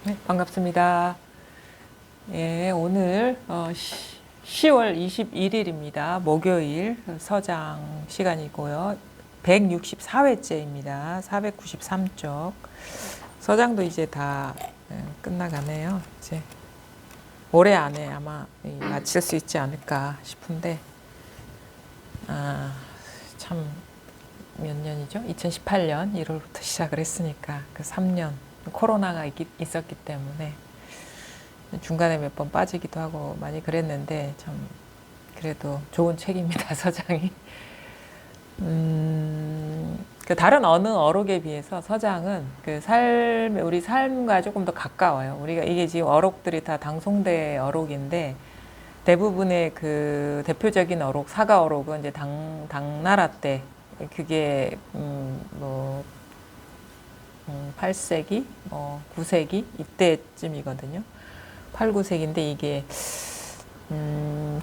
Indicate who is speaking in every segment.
Speaker 1: 네, 반갑습니다. 예, 오늘 10월 21일입니다. 목요일 서장 시간이고요. 164회째입니다. 493쪽. 서장도 이제 다 끝나가네요. 이제 올해 안에 아마 마칠 수 있지 않을까 싶은데, 참 몇 년이죠? 2018년 1월부터 시작을 했으니까 그 3년 코로나가 있었기 때문에 중간에 몇 번 빠지기도 하고 많이 그랬는데, 참 그래도 좋은 책입니다. 서장이. 그 다른 어느 어록에 비해서 서장은 그 우리 삶과 조금 더 가까워요. 우리가 이게 지금 어록들이 다 당송대 어록인데, 대부분의 그 대표적인 어록, 사가 어록은 이제 당나라 때, 그게 8세기, 9세기 이때쯤이거든요. 8, 9세기인데 이게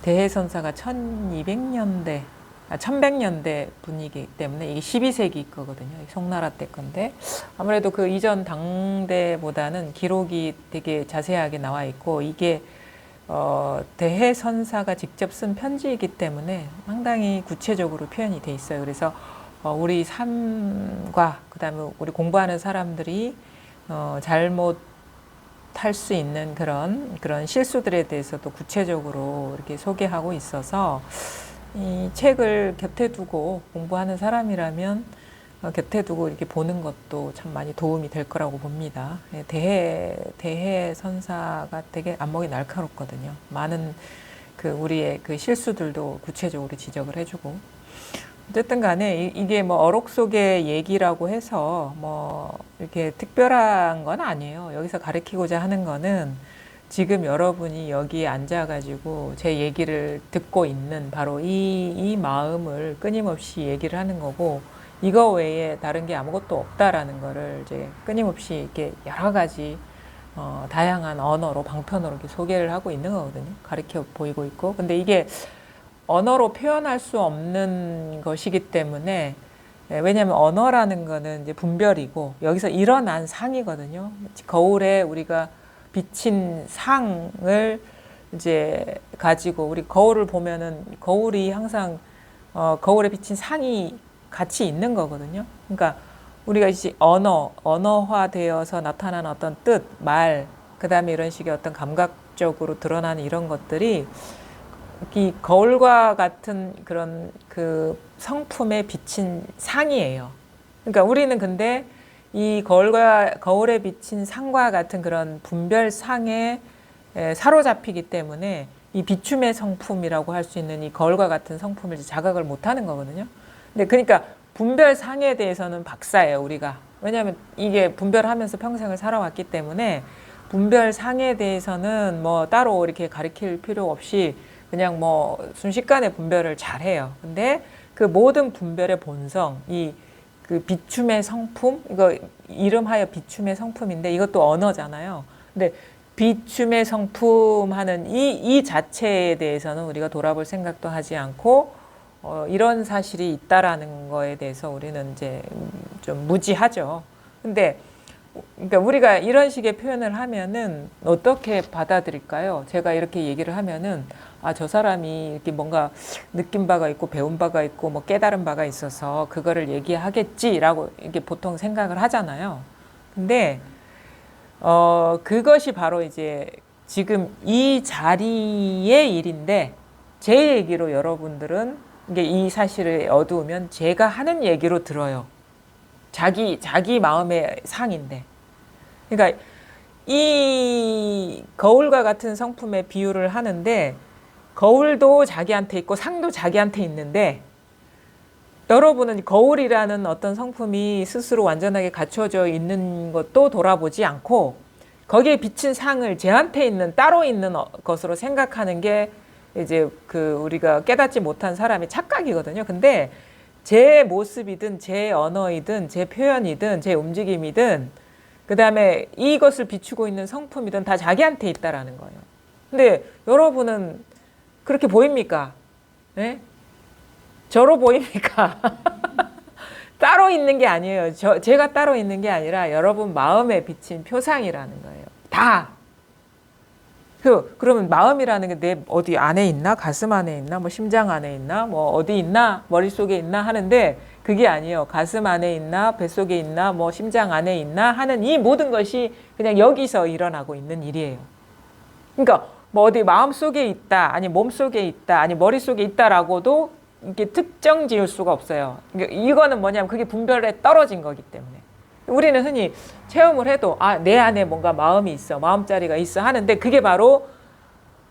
Speaker 1: 대해선사가 1200년대, 1100년대 분이기 때문에 이게 12세기 거거든요. 송나라 때 건데, 아무래도 그 이전 당대보다는 기록이 되게 자세하게 나와 있고, 이게 대해선사가 직접 쓴 편지이기 때문에 상당히 구체적으로 표현이 돼 있어요. 그래서 우리 삶과 그다음에 우리 공부하는 사람들이 잘못할 수 있는 그런 실수들에 대해서도 구체적으로 이렇게 소개하고 있어서, 이 책을 곁에 두고 공부하는 사람이라면 곁에 두고 이렇게 보는 것도 참 많이 도움이 될 거라고 봅니다. 대해 선사가 되게 안목이 날카롭거든요. 많은 그 우리의 그 실수들도 구체적으로 지적을 해주고. 어쨌든 간에 이게 뭐 어록 속의 얘기라고 해서 뭐 이렇게 특별한 건 아니에요. 여기서 가르치고자 하는 거는 지금 여러분이 여기에 앉아가지고 제 얘기를 듣고 있는 바로 이 마음을 끊임없이 얘기를 하는 거고, 이거 외에 다른 게 아무것도 없다라는 거를 이제 끊임없이 이렇게 여러 가지 다양한 언어로, 방편으로 이렇게 소개를 하고 있는 거거든요. 가르쳐 보이고 있고. 근데 이게 언어로 표현할 수 없는 것이기 때문에, 왜냐하면 언어라는 거는 이제 분별이고, 여기서 일어난 상이거든요. 거울에 우리가 비친 상을 이제 가지고, 우리 거울을 보면은 거울이 항상 거울에 비친 상이 같이 있는 거거든요. 그러니까 우리가 이제 언어화되어서 나타나는 어떤 뜻, 말, 그 다음에 이런 식의 어떤 감각적으로 드러나는 이런 것들이 이 거울과 같은 그런 그 성품에 비친 상이에요. 그러니까 우리는 근데 이 거울에 비친 상과 같은 그런 분별상에 사로잡히기 때문에 이 비춤의 성품이라고 할 수 있는 이 거울과 같은 성품을 자각을 못하는 거거든요. 근데 그러니까 분별상에 대해서는 박사예요, 우리가. 왜냐하면 이게 분별하면서 평생을 살아왔기 때문에 분별상에 대해서는 뭐 따로 이렇게 가르칠 필요 없이 그냥 뭐 순식간에 분별을 잘해요. 근데 그 모든 분별의 본성, 그 비춤의 성품, 이거 이름하여 비춤의 성품인데 이것도 언어잖아요. 근데 비춤의 성품 하는 이 자체에 대해서는 우리가 돌아볼 생각도 하지 않고, 이런 사실이 있다라는 거에 대해서 우리는 이제 좀 무지하죠. 근데 그러니까 우리가 이런 식의 표현을 하면은 어떻게 받아들일까요? 제가 이렇게 얘기를 하면은, 저 사람이 이렇게 뭔가 느낀 바가 있고 배운 바가 있고 뭐 깨달은 바가 있어서 그거를 얘기하겠지라고 이렇게 보통 생각을 하잖아요. 근데 그것이 바로 이제 지금 이 자리의 일인데, 제 얘기로 여러분들은 이게 이 사실을 어두우면 제가 하는 얘기로 들어요. 자기 마음의 상인데. 그러니까 이 거울과 같은 성품의 비유를 하는데, 거울도 자기한테 있고 상도 자기한테 있는데, 여러분은 거울이라는 어떤 성품이 스스로 완전하게 갖춰져 있는 것도 돌아보지 않고, 거기에 비친 상을 쟤한테 있는 따로 있는 것으로 생각하는 게 이제 그 우리가 깨닫지 못한 사람의 착각이거든요. 근데 제 모습이든 제 언어이든 제 표현이든 제 움직임이든 그 다음에 이것을 비추고 있는 성품이든 다 자기한테 있다라는 거예요. 근데 여러분은 그렇게 보입니까? 네? 저로 보입니까? 따로 있는 게 아니에요. 제가 따로 있는 게 아니라 여러분 마음에 비친 표상이라는 거예요. 다. 그러면 마음이라는 게 내 어디 안에 있나? 가슴 안에 있나? 뭐 심장 안에 있나? 뭐 어디 있나? 머릿속에 있나? 하는데 그게 아니에요. 가슴 안에 있나? 뱃속에 있나? 뭐 심장 안에 있나? 하는 이 모든 것이 그냥 여기서 일어나고 있는 일이에요. 그러니까 뭐 어디 마음속에 있다, 아니 몸속에 있다, 아니 머릿속에 있다라고도 이게 특정 지을 수가 없어요. 그러니까 이거는 뭐냐면 그게 분별에 떨어진 거기 때문에. 우리는 흔히 체험을 해도 내 안에 뭔가 마음이 있어, 마음자리가 있어 하는데 그게 바로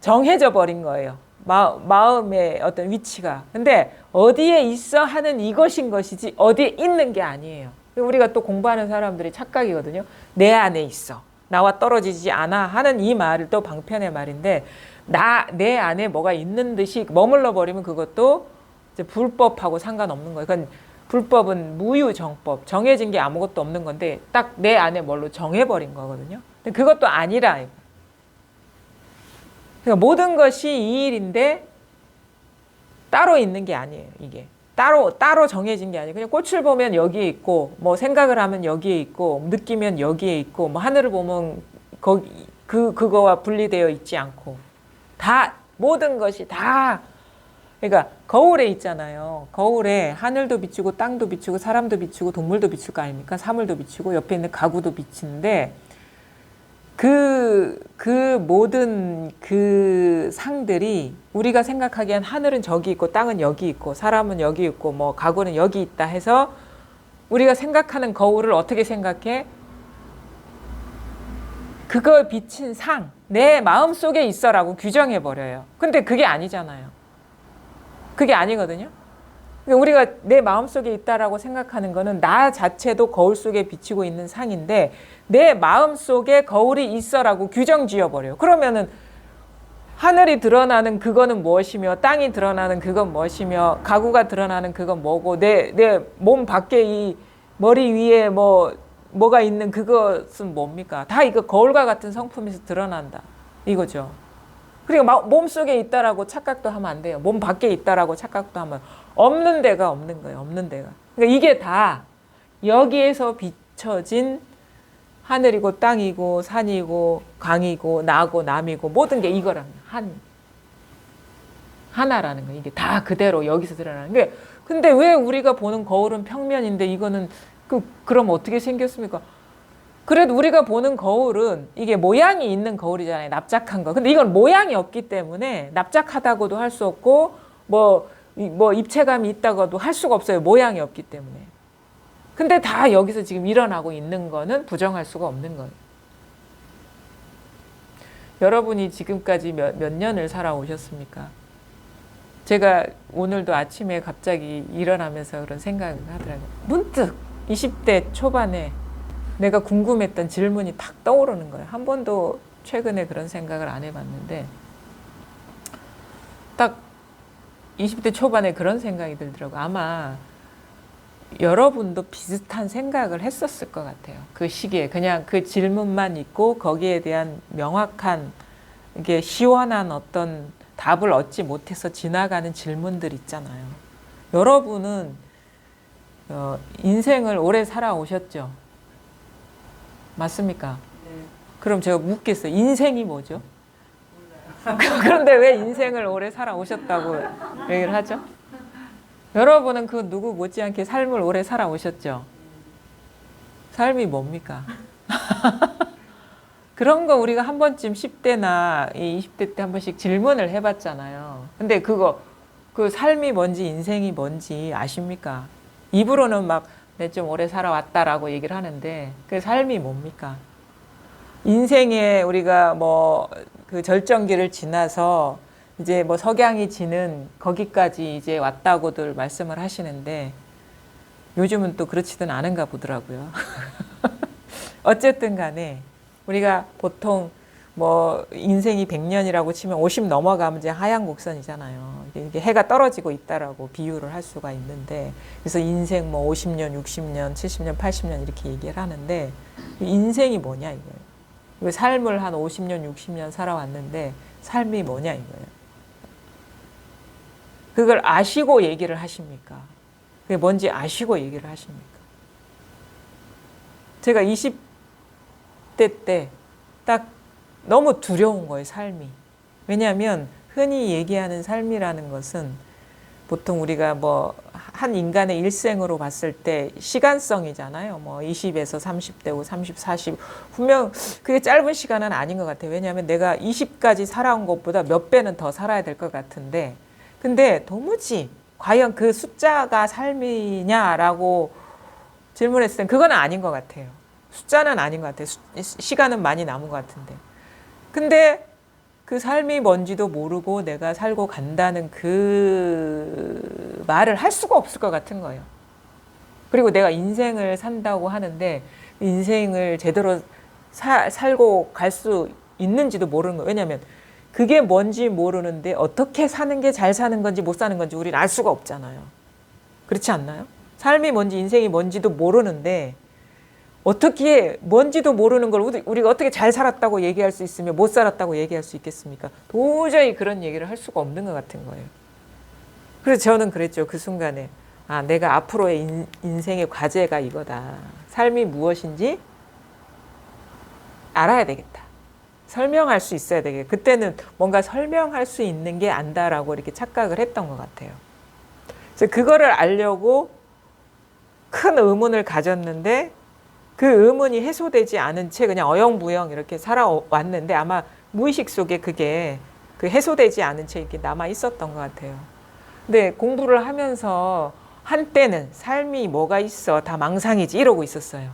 Speaker 1: 정해져 버린 거예요. 마음의 어떤 위치가. 근데 어디에 있어 하는 이것인 것이지 어디에 있는 게 아니에요. 우리가 또 공부하는 사람들이 착각이거든요. 내 안에 있어. 나와 떨어지지 않아 하는 이 말을 또 방편의 말인데 내 안에 뭐가 있는 듯이 머물러 버리면 그것도 이제 불법하고 상관없는 거예요. 그건 불법은 무유정법, 정해진 게 아무것도 없는 건데 딱 내 안에 뭘로 정해버린 거거든요. 근데 그것도 아니라. 그러니까 모든 것이 이 일인데 따로 있는 게 아니에요. 이게 따로 정해진 게 아니에요. 그냥 꽃을 보면 여기에 있고, 뭐 생각을 하면 여기에 있고, 느끼면 여기에 있고, 뭐 하늘을 보면 그거와 분리되어 있지 않고, 다 모든 것이 다. 그러니까 거울에 있잖아요. 거울에 하늘도 비추고 땅도 비추고 사람도 비추고 동물도 비출 거 아닙니까? 사물도 비추고 옆에 있는 가구도 비치는데 그 모든 그 상들이 우리가 생각하기엔 하늘은 저기 있고 땅은 여기 있고 사람은 여기 있고 뭐 가구는 여기 있다 해서 우리가 생각하는 거울을 어떻게 생각해? 그걸 비친 상, 내 마음속에 있어라고 규정해버려요. 근데 그게 아니잖아요. 그게 아니거든요. 우리가 내 마음속에 있다라고 생각하는 거는 나 자체도 거울 속에 비치고 있는 상인데 내 마음속에 거울이 있어라고 규정 지어버려요. 그러면은 하늘이 드러나는 그거는 무엇이며 땅이 드러나는 그건 무엇이며 가구가 드러나는 그건 뭐고 내 몸 밖에 이 머리 위에 뭐가 있는 그것은 뭡니까? 다 이거 거울과 같은 성품에서 드러난다. 이거죠. 그러니까 몸속에 있다라고 착각도 하면 안 돼요. 몸 밖에 있다라고 착각도 하면 없는 데가 없는 거예요. 없는 데가. 그러니까 이게 다 여기에서 비춰진 하늘이고 땅이고 산이고 강이고 나고 남이고 모든 게 이거라는 하나라는 거예요. 이게 다 그대로 여기서 드러나는 게. 근데 왜 우리가 보는 거울은 평면인데 이거는 그럼 어떻게 생겼습니까? 그래도 우리가 보는 거울은 이게 모양이 있는 거울이잖아요. 납작한 거. 근데 이건 모양이 없기 때문에 납작하다고도 할 수 없고 뭐 입체감이 있다고도 할 수가 없어요. 모양이 없기 때문에. 근데 다 여기서 지금 일어나고 있는 거는 부정할 수가 없는 거예요. 여러분이 지금까지 몇 년을 살아오셨습니까? 제가 오늘도 아침에 갑자기 일어나면서 그런 생각을 하더라고요. 문득 20대 초반에 내가 궁금했던 질문이 탁 떠오르는 거예요. 한 번도 최근에 그런 생각을 안 해봤는데 딱 20대 초반에 그런 생각이 들더라고요. 아마 여러분도 비슷한 생각을 했었을 것 같아요. 그 시기에 그냥 그 질문만 있고 거기에 대한 명확한 이게 시원한 어떤 답을 얻지 못해서 지나가는 질문들 있잖아요. 여러분은 인생을 오래 살아오셨죠? 맞습니까? 네. 그럼 제가 묻겠어요. 인생이 뭐죠? 그런데 왜 인생을 오래 살아오셨다고 얘기를 하죠? 여러분은 그 누구 못지않게 삶을 오래 살아오셨죠? 삶이 뭡니까? 그런 거 우리가 한 번쯤 10대나 20대 때 한 번씩 질문을 해봤잖아요. 근데 그 삶이 뭔지 인생이 뭔지 아십니까? 입으로는 막 내 좀 오래 살아왔다라고 얘기를 하는데 그 삶이 뭡니까? 인생에 우리가 뭐 그 절정기를 지나서 이제 뭐 석양이 지는 거기까지 이제 왔다고들 말씀을 하시는데 요즘은 또 그렇지는 않은가 보더라고요. 어쨌든 간에 우리가 보통 뭐 인생이 100년이라고 치면 50 넘어가면 이제 하얀 곡선이잖아요. 이게 해가 떨어지고 있다라고 비유를 할 수가 있는데 그래서 인생 뭐 50년, 60년, 70년, 80년 이렇게 얘기를 하는데 인생이 뭐냐 이거예요. 삶을 한 50년, 60년 살아왔는데 삶이 뭐냐 이거예요. 그걸 아시고 얘기를 하십니까? 그게 뭔지 아시고 얘기를 하십니까? 제가 20대 때 딱 너무 두려운 거예요, 삶이. 왜냐하면 흔히 얘기하는 삶이라는 것은 보통 우리가 뭐 한 인간의 일생으로 봤을 때 시간성이잖아요. 뭐 20에서 30대고 30, 40. 분명 그게 짧은 시간은 아닌 것 같아요. 왜냐하면 내가 20까지 살아온 것보다 몇 배는 더 살아야 될 것 같은데, 근데 도무지 과연 그 숫자가 삶이냐라고 질문했을 땐 그건 아닌 것 같아요. 숫자는 아닌 것 같아요. 시간은 많이 남은 것 같은데. 근데 그 삶이 뭔지도 모르고 내가 살고 간다는 그 말을 할 수가 없을 것 같은 거예요. 그리고 내가 인생을 산다고 하는데 인생을 제대로 살고 갈 수 있는지도 모르는 거예요. 왜냐하면 그게 뭔지 모르는데 어떻게 사는 게 잘 사는 건지 못 사는 건지 우리는 알 수가 없잖아요. 그렇지 않나요? 삶이 뭔지 인생이 뭔지도 모르는데 어떻게 뭔지도 모르는 걸 우리가 어떻게 잘 살았다고 얘기할 수 있으며 못 살았다고 얘기할 수 있겠습니까? 도저히 그런 얘기를 할 수가 없는 것 같은 거예요. 그래서 저는 그랬죠. 그 순간에. 아, 내가 앞으로의 인생의 과제가 이거다. 삶이 무엇인지 알아야 되겠다. 설명할 수 있어야 되겠다. 그때는 뭔가 설명할 수 있는 게 안다라고 이렇게 착각을 했던 것 같아요. 그래서 그거를 알려고 큰 의문을 가졌는데 그 의문이 해소되지 않은 채 그냥 어영부영 이렇게 살아왔는데 아마 무의식 속에 그게 그 해소되지 않은 채 이렇게 남아 있었던 것 같아요. 근데 공부를 하면서 한때는 삶이 뭐가 있어 다 망상이지 이러고 있었어요.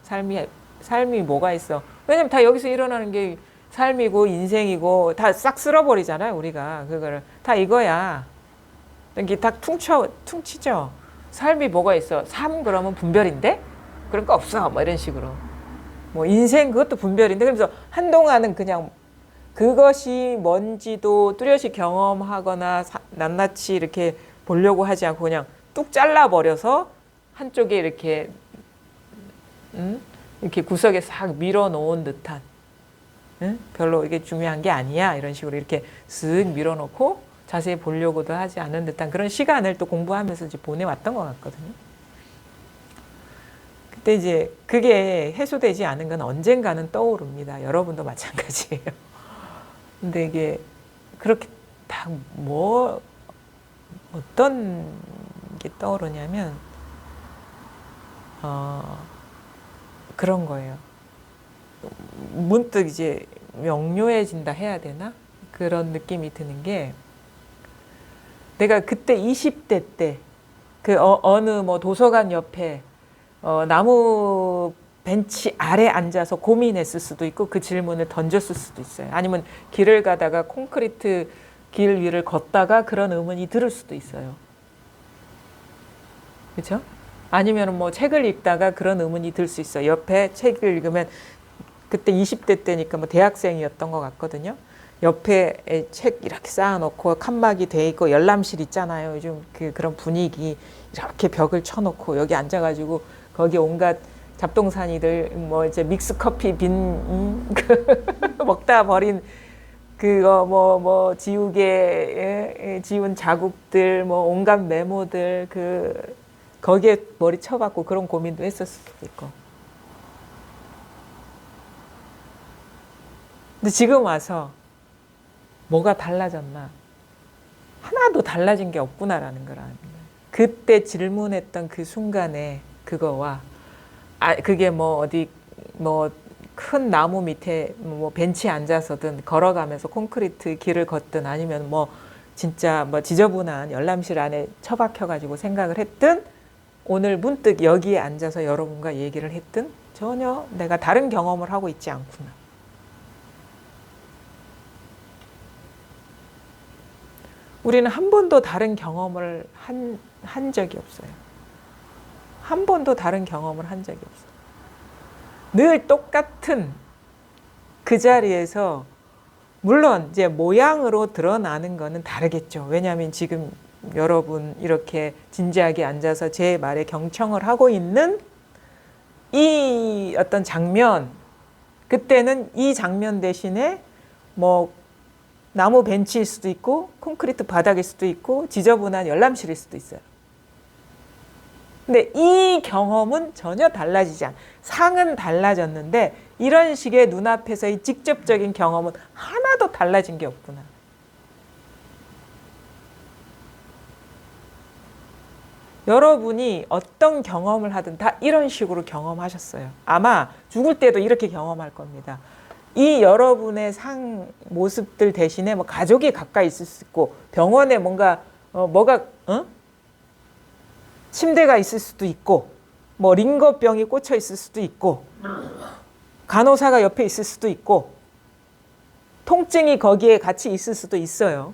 Speaker 1: 삶이 뭐가 있어. 왜냐면 다 여기서 일어나는 게 삶이고 인생이고 다 싹 쓸어버리잖아요. 우리가 그거를 다 이거야. 이게 다 퉁치죠. 삶이 뭐가 있어. 삶 그러면 분별인데? 그런 거 없어. 뭐 이런 식으로. 뭐 인생 그것도 분별인데. 그래서 한동안은 그냥 그것이 뭔지도 뚜렷이 경험하거나 낱낱이 이렇게 보려고 하지 않고 그냥 뚝 잘라버려서 한쪽에 이렇게 이렇게 구석에 싹 밀어놓은 듯한 별로 이게 중요한 게 아니야 이런 식으로 이렇게 쓱 밀어놓고 자세히 보려고도 하지 않은 듯한 그런 시간을 또 공부하면서 이제 보내왔던 것 같거든요. 근데 이제 그게 해소되지 않은 건 언젠가는 떠오릅니다. 여러분도 마찬가지예요. 근데 이게 그렇게 다 어떤 게 떠오르냐면 그런 거예요. 문득 이제 명료해진다 해야 되나? 그런 느낌이 드는 게 내가 그때 20대 때 그 어느 뭐 도서관 옆에 나무 벤치 아래 앉아서 고민했을 수도 있고 그 질문을 던졌을 수도 있어요. 아니면 길을 가다가 콘크리트 길 위를 걷다가 그런 의문이 들을 수도 있어요. 그렇죠? 아니면 뭐 책을 읽다가 그런 의문이 들 수 있어요. 옆에 책을 읽으면 그때 20대 때니까 뭐 대학생이었던 것 같거든요. 옆에 책 이렇게 쌓아놓고 칸막이 돼 있고 열람실 있잖아요. 요즘 그런 분위기 이렇게 벽을 쳐놓고 여기 앉아가지고 거기 온갖 잡동사니들 뭐 이제 믹스 커피 빈 먹다 버린 그거 뭐 지우개 지운 자국들 뭐 온갖 메모들 거기에 머리 쳐박고 그런 고민도 했었을 수도 있고. 근데 지금 와서 뭐가 달라졌나? 하나도 달라진 게 없구나라는 걸 압니다. 그때 질문했던 그 순간에 그거와 그게 뭐 어디 뭐 큰 나무 밑에 뭐 벤치에 앉아서든 걸어가면서 콘크리트 길을 걷든 아니면 뭐 진짜 뭐 지저분한 열람실 안에 처박혀 가지고 생각을 했든 오늘 문득 여기에 앉아서 여러분과 얘기를 했든 전혀 내가 다른 경험을 하고 있지 않구나. 우리는 한 번도 다른 경험을 한 적이 없어요. 한 번도 다른 경험을 한 적이 없어요. 늘 똑같은 그 자리에서 물론 이제 모양으로 드러나는 거는 다르겠죠. 왜냐하면 지금 여러분 이렇게 진지하게 앉아서 제 말에 경청을 하고 있는 이 어떤 장면, 그때는 이 장면 대신에 뭐 나무 벤치일 수도 있고 콘크리트 바닥일 수도 있고 지저분한 열람실일 수도 있어요. 근데 이 경험은 전혀 달라지지 않아요. 상은 달라졌는데 이런 식의 눈앞에서의 직접적인 경험은 하나도 달라진 게 없구나. 여러분이 어떤 경험을 하든 다 이런 식으로 경험하셨어요. 아마 죽을 때도 이렇게 경험할 겁니다. 이 여러분의 모습들 대신에 뭐 가족이 가까이 있을 수 있고, 병원에 침대가 있을 수도 있고, 뭐 링거병이 꽂혀 있을 수도 있고, 간호사가 옆에 있을 수도 있고, 통증이 거기에 같이 있을 수도 있어요.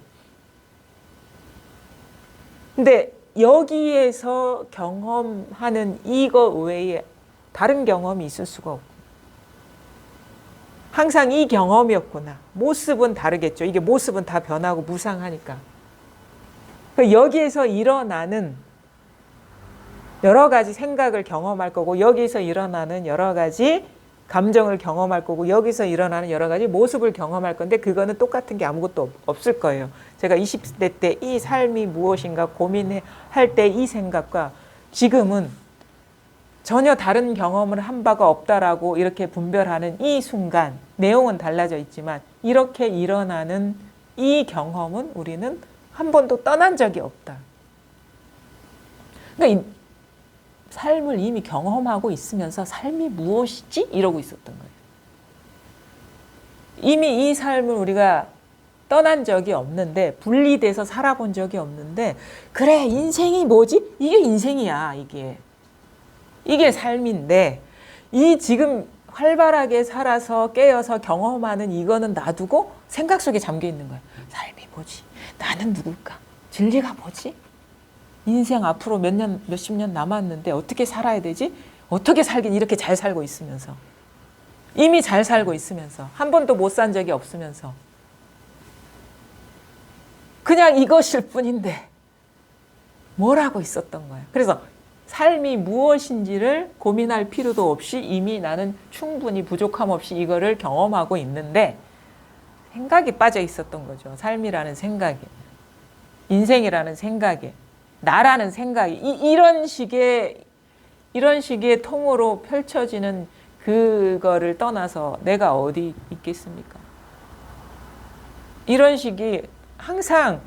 Speaker 1: 근데 여기에서 경험하는 이거 외에 다른 경험이 있을 수가 없고, 항상 이 경험이었구나. 모습은 다르겠죠. 이게 모습은 다 변하고 무상하니까. 여기에서 일어나는 여러 가지 생각을 경험할 거고, 여기서 일어나는 여러 가지 감정을 경험할 거고, 여기서 일어나는 여러 가지 모습을 경험할 건데, 그거는 똑같은 게 아무것도 없을 거예요. 제가 20대 때 이 삶이 무엇인가 고민할 때 이 생각과 지금은 전혀 다른 경험을 한 바가 없다라고 이렇게 분별하는 이 순간, 내용은 달라져 있지만 이렇게 일어나는 이 경험은 우리는 한 번도 떠난 적이 없다. 그러니까 이 삶을 이미 경험하고 있으면서 삶이 무엇이지? 이러고 있었던 거예요. 이미 이 삶을 우리가 떠난 적이 없는데, 분리돼서 살아본 적이 없는데, 그래, 인생이 뭐지? 이게 인생이야, 이게 삶인데, 이 지금 활발하게 살아서 깨어서 경험하는 이거는 놔두고 생각 속에 잠겨 있는 거야. 삶이 뭐지? 나는 누굴까? 진리가 뭐지? 인생 앞으로 몇십 년 남았는데 어떻게 살아야 되지? 어떻게 살긴 이렇게 잘 살고 있으면서. 이미 잘 살고 있으면서. 한 번도 못 산 적이 없으면서. 그냥 이것일 뿐인데 뭘 하고 있었던 거야. 그래서 삶이 무엇인지를 고민할 필요도 없이 이미 나는 충분히 부족함 없이 이거를 경험하고 있는데 생각이 빠져 있었던 거죠. 삶이라는 생각에, 인생이라는 생각에, 나라는 생각이, 이런 식의 통으로 펼쳐지는 그거를 떠나서 내가 어디 있겠습니까? 이런 식이 항상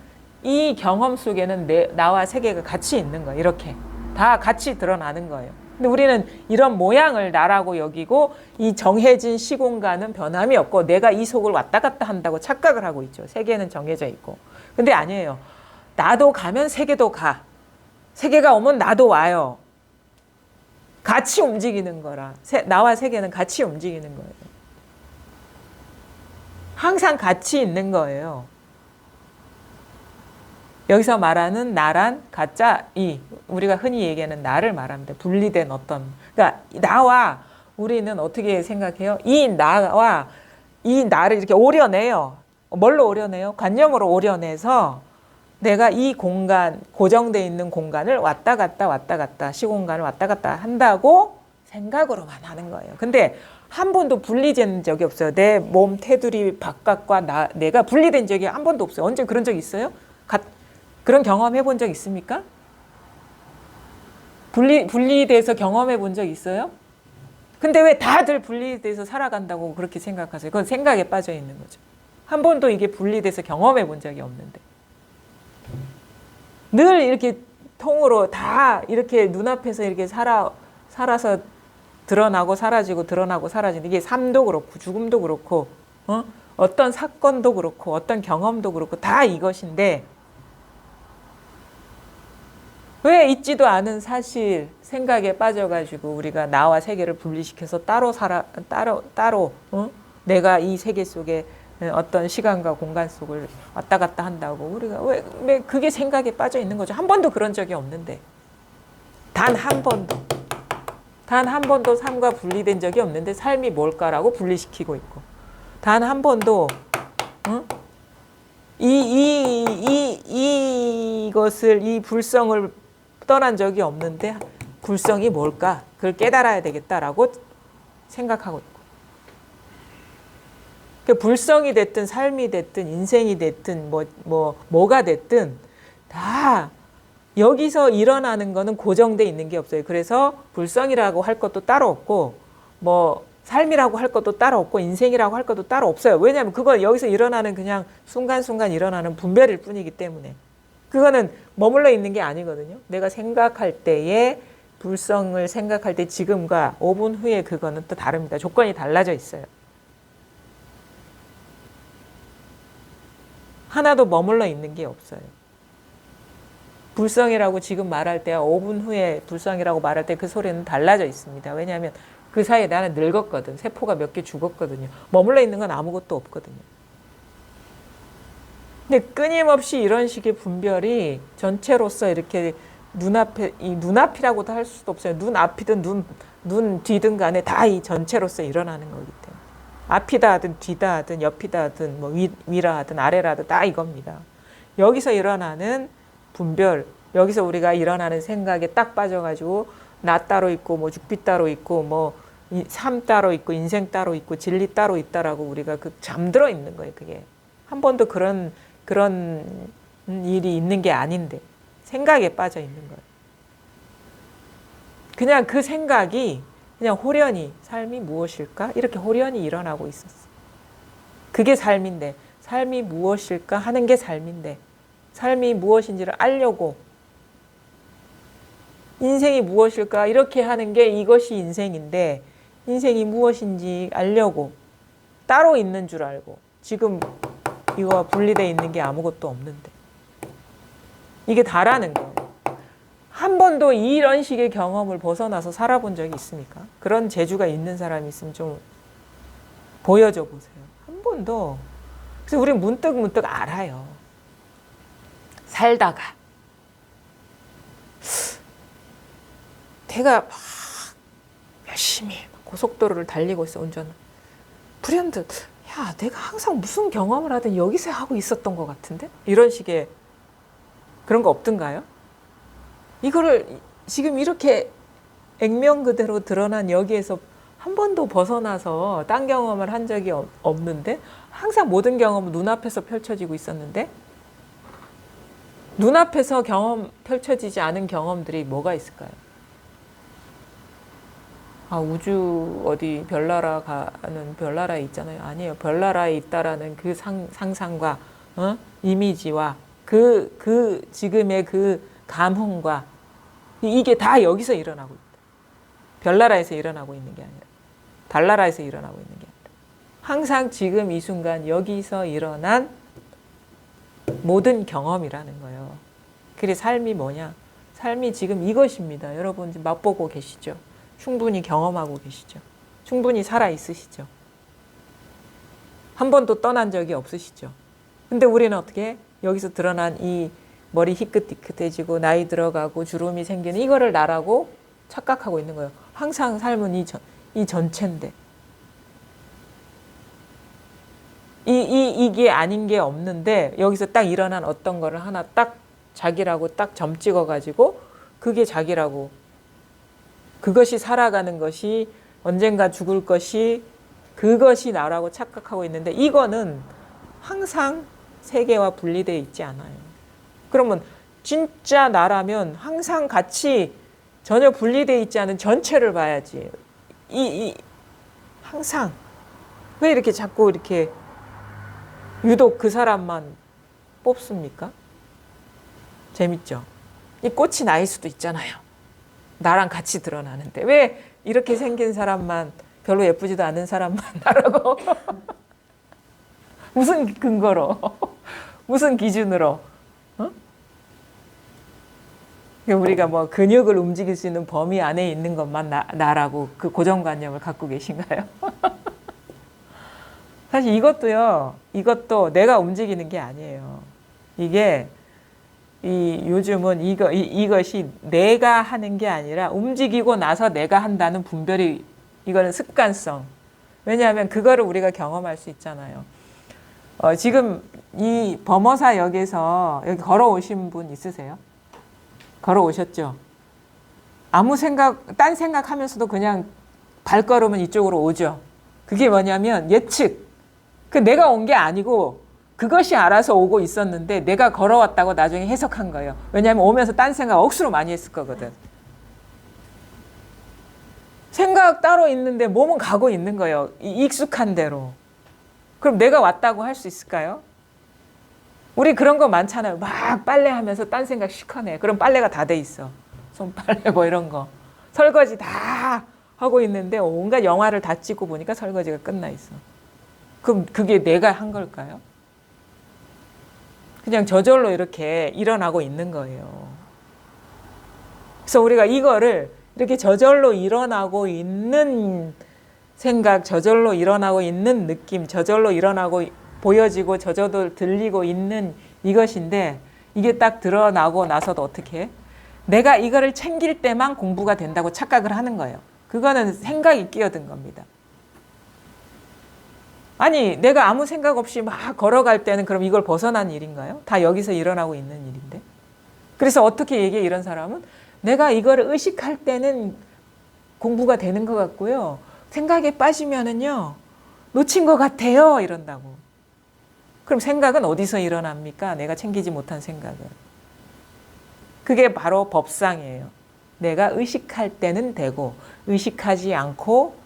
Speaker 1: 이 경험 속에는 나와 세계가 같이 있는 거예요. 이렇게 다 같이 드러나는 거예요. 근데 우리는 이런 모양을 나라고 여기고, 이 정해진 시공간은 변함이 없고 내가 이 속을 왔다 갔다 한다고 착각을 하고 있죠. 세계는 정해져 있고. 근데 아니에요. 나도 가면 세계도 가. 세계가 오면 나도 와요. 같이 움직이는 거라. 나와 세계는 같이 움직이는 거예요. 항상 같이 있는 거예요. 여기서 말하는 나란 가짜 우리가 흔히 얘기하는 나를 말합니다. 분리된 그러니까 나와 우리는 어떻게 생각해요? 이 나와 이 나를 이렇게 오려내요. 뭘로 오려내요? 관념으로 오려내서 내가 이 공간, 고정되어 있는 공간을 왔다 갔다 시공간을 왔다 갔다 한다고 생각으로만 하는 거예요. 근데 한 번도 분리된 적이 없어요. 내 몸 테두리 바깥과 내가 분리된 적이 한 번도 없어요. 언제 그런 적 있어요? 그런 경험 해본 적 있습니까? 분리돼서 경험해 본 적 있어요? 근데 왜 다들 분리돼서 살아간다고 그렇게 생각하세요? 그건 생각에 빠져 있는 거죠. 한 번도 이게 분리돼서 경험해 본 적이 없는데. 늘 이렇게 통으로 다 이렇게 눈앞에서 이렇게 살아서 드러나고 사라지고 드러나고 사라지는, 이게 삶도 그렇고 죽음도 그렇고 어떤 사건도 그렇고 어떤 경험도 그렇고 다 이것인데, 왜 있지도 않은 사실 생각에 빠져가지고 우리가 나와 세계를 분리시켜서 따로 내가 이 세계 속에 어떤 시간과 공간 속을 왔다 갔다 한다고 우리가 왜 그게 생각에 빠져 있는 거죠. 한 번도 그런 적이 없는데, 단 한 번도 삶과 분리된 적이 없는데 삶이 뭘까라고 분리시키고 있고, 단 한 번도 이것을, 이 불성을 떠난 적이 없는데 불성이 뭘까? 그걸 깨달아야 되겠다라고 생각하고 있고. 그 불성이 됐든 삶이 됐든 인생이 됐든 뭐가 됐든 다 여기서 일어나는 거는 고정돼 있는 게 없어요. 그래서 불성이라고 할 것도 따로 없고, 뭐 삶이라고 할 것도 따로 없고 인생이라고 할 것도 따로 없어요. 왜냐하면 그건 여기서 일어나는 그냥 순간순간 일어나는 분별일 뿐이기 때문에 그거는 머물러 있는 게 아니거든요. 내가 생각할 때에 불성을 생각할 때 지금과 5분 후에 그거는 또 다릅니다. 조건이 달라져 있어요. 하나도 머물러 있는 게 없어요. 불성이라고 지금 말할 때와 5분 후에 불성이라고 말할 때 그 소리는 달라져 있습니다. 왜냐하면 그 사이에 나는 늙었거든. 세포가 몇 개 죽었거든요. 머물러 있는 건 아무것도 없거든요. 근데 끊임없이 이런 식의 분별이 전체로서 이렇게 눈앞에, 이 눈앞이라고도 할 수도 없어요. 눈앞이든 눈 뒤든 간에 다 이 전체로서 일어나는 거기 때문에. 앞이다 하든 뒤다 하든 옆이다 하든 뭐 위라 하든 아래라 하든 다 이겁니다. 여기서 일어나는 분별, 여기서 우리가 일어나는 생각에 딱 빠져가지고 나 따로 있고 뭐 죽비 따로 있고 뭐 삶 따로 있고 인생 따로 있고 진리 따로 있다라고 우리가 그 잠들어 있는 거예요. 그게 한 번도 그런 일이 있는 게 아닌데 생각에 빠져 있는 거예요. 그냥 그 생각이 그냥 호련히 삶이 무엇일까? 이렇게 호련히 일어나고 있었어. 그게 삶인데 삶이 무엇일까 하는 게 삶인데 삶이 무엇인지를 알려고 인생이 무엇일까 이렇게 하는 게 이것이 인생인데 인생이 무엇인지 알려고 따로 있는 줄 알고 지금 이거와 분리되어 있는 게 아무것도 없는데 이게 다라는 거예요. 한 번도 이런 식의 경험을 벗어나서 살아본 적이 있습니까? 그런 재주가 있는 사람이 있으면 좀 보여줘 보세요. 한 번도. 그래서 우리 문득 알아요. 살다가 내가 막 열심히 고속도로를 달리고 있어 운전. 불현듯 야 내가 항상 무슨 경험을 하든 여기서 하고 있었던 것 같은데? 이런 식의 그런 거 없던가요? 이거를 지금 이렇게 액면 그대로 드러난 여기에서 한 번도 벗어나서 딴 경험을 한 적이 없는데 항상 모든 경험은 눈앞에서 펼쳐지고 있었는데 눈앞에서 펼쳐지지 않은 경험들이 뭐가 있을까요? 아, 우주 어디 별나라 가는 별나라에 있잖아요. 아니에요. 별나라에 있다라는 그 상상과 이미지와 그 지금의 그 감흥과 이게 다 여기서 일어나고 있다. 별나라에서 일어나고 있는 게 아니라 달나라에서 일어나고 있는 게 아니라 항상 지금 이 순간 여기서 일어난 모든 경험이라는 거예요. 그래 삶이 뭐냐? 삶이 지금 이것입니다. 여러분 지금 맛보고 계시죠? 충분히 경험하고 계시죠? 충분히 살아 있으시죠? 한 번도 떠난 적이 없으시죠? 근데 우리는 어떻게 여기서 드러난 이 머리 희끗희끗해지고 나이 들어가고 주름이 생기는 이거를 나라고 착각하고 있는 거예요. 항상 삶은 이 전체인데 이게 아닌 게 없는데 여기서 딱 일어난 어떤 거를 하나 딱 자기라고 딱 점 찍어가지고 그게 자기라고 그것이 살아가는 것이 언젠가 죽을 것이 그것이 나라고 착각하고 있는데 이거는 항상 세계와 분리되어 있지 않아요. 그러면 진짜 나라면 항상 같이 전혀 분리되어 있지 않은 전체를 봐야지. 항상 왜 이렇게 자꾸 이렇게 유독 그 사람만 뽑습니까? 재밌죠? 이 꽃이 나일 수도 있잖아요. 나랑 같이 드러나는데 왜 이렇게 생긴 사람만 별로 예쁘지도 않은 사람만 나라고 무슨 근거로 무슨 기준으로 우리가 뭐 근육을 움직일 수 있는 범위 안에 있는 것만 나라고 그 고정관념을 갖고 계신가요? 사실 이것도 내가 움직이는 게 아니에요. 이게 요즘은 이것이 내가 하는 게 아니라 움직이고 나서 내가 한다는 분별이 이거는 습관성. 왜냐하면 그거를 우리가 경험할 수 있잖아요. 지금 이 범어사역에서 여기 걸어오신 분 있으세요? 걸어오셨죠? 아무 딴 생각하면서도 그냥 발걸음은 이쪽으로 오죠. 그게 뭐냐면 예측. 내가 온 게 아니고 그것이 알아서 오고 있었는데 내가 걸어왔다고 나중에 해석한 거예요. 왜냐하면 오면서 딴 생각 억수로 많이 했을 거거든. 생각 따로 있는데 몸은 가고 있는 거예요. 익숙한 대로. 그럼 내가 왔다고 할 수 있을까요? 우리 그런 거 많잖아요. 막 빨래하면서 딴 생각 시커내. 그럼 빨래가 다 돼 있어. 손빨래 뭐 이런 거. 설거지 다 하고 있는데 온갖 영화를 다 찍고 보니까 설거지가 끝나 있어. 그럼 그게 내가 한 걸까요? 그냥 저절로 이렇게 일어나고 있는 거예요. 그래서 우리가 이거를 이렇게 저절로 일어나고 있는 생각, 저절로 일어나고 있는 느낌, 저절로 일어나고 보여지고 저절로 들리고 있는 이것인데 이게 딱 드러나고 나서도 어떻게 해? 내가 이거를 챙길 때만 공부가 된다고 착각을 하는 거예요. 그거는 생각이 끼어든 겁니다. 아니, 내가 아무 생각 없이 막 걸어갈 때는 그럼 이걸 벗어난 일인가요? 다 여기서 일어나고 있는 일인데. 그래서 어떻게 얘기해, 이런 사람은? 내가 이거를 의식할 때는 공부가 되는 것 같고요. 생각에 빠지면은요, 놓친 것 같아요. 이런다고. 그럼 생각은 어디서 일어납니까? 내가 챙기지 못한 생각은. 그게 바로 법상이에요. 내가 의식할 때는 되고, 의식하지 않고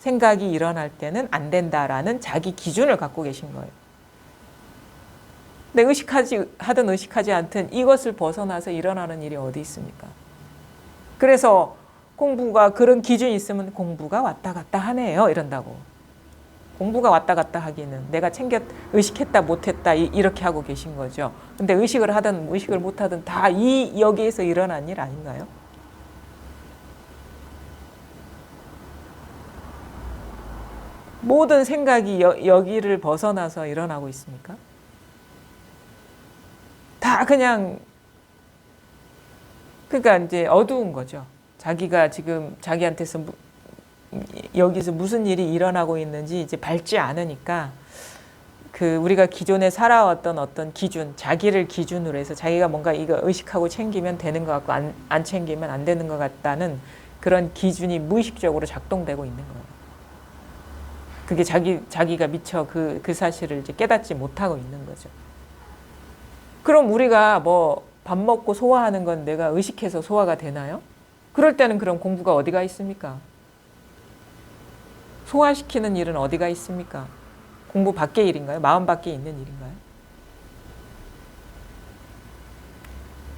Speaker 1: 생각이 일어날 때는 안 된다라는 자기 기준을 갖고 계신 거예요. 근데 하든 의식하지 않든 이것을 벗어나서 일어나는 일이 어디 있습니까? 그래서 공부가 그런 기준이 있으면 공부가 왔다 갔다 하네요. 이런다고. 공부가 왔다 갔다 하기는 내가 의식했다 못했다 이렇게 하고 계신 거죠. 근데 의식을 하든 의식을 못하든 다 여기에서 일어난 일 아닌가요? 모든 생각이 여기를 벗어나서 일어나고 있습니까? 다 그냥, 그러니까 이제 어두운 거죠. 자기가 지금 자기한테서 여기서 무슨 일이 일어나고 있는지 이제 밝지 않으니까 우리가 기존에 살아왔던 어떤 기준, 자기를 기준으로 해서 자기가 뭔가 이거 의식하고 챙기면 되는 것 같고 안 챙기면 안 되는 것 같다는 그런 기준이 무의식적으로 작동되고 있는 거예요. 그게 자기가 미처 그 사실을 이제 깨닫지 못하고 있는 거죠. 그럼 우리가 뭐 밥 먹고 소화하는 건 내가 의식해서 소화가 되나요? 그럴 때는 그럼 공부가 어디가 있습니까? 소화시키는 일은 어디가 있습니까? 공부 밖의 일인가요? 마음 밖에 있는 일인가요?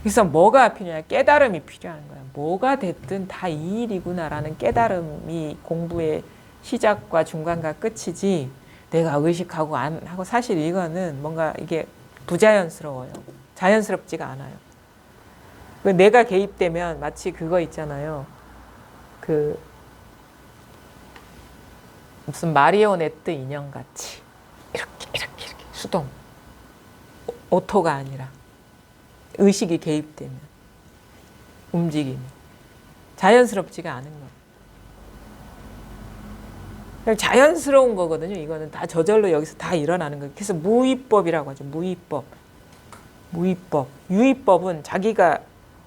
Speaker 1: 그래서 뭐가 필요하냐? 깨달음이 필요한 거예요. 뭐가 됐든 다 이 일이구나라는 깨달음이 공부의 시작과 중간과 끝이지 내가 의식하고 안 하고 사실 이거는 뭔가 이게 부자연스러워요. 자연스럽지가 않아요. 내가 개입되면 마치 그거 있잖아요. 무슨 마리오네트 인형같이 이렇게 수동. 오토가 아니라 의식이 개입되면 움직임이 자연스럽지가 않은 거예요. 그냥 자연스러운 거거든요. 이거는 다 저절로 여기서 다 일어나는 거예요. 그래서 무위법이라고 하죠. 무위법. 유위법은 자기가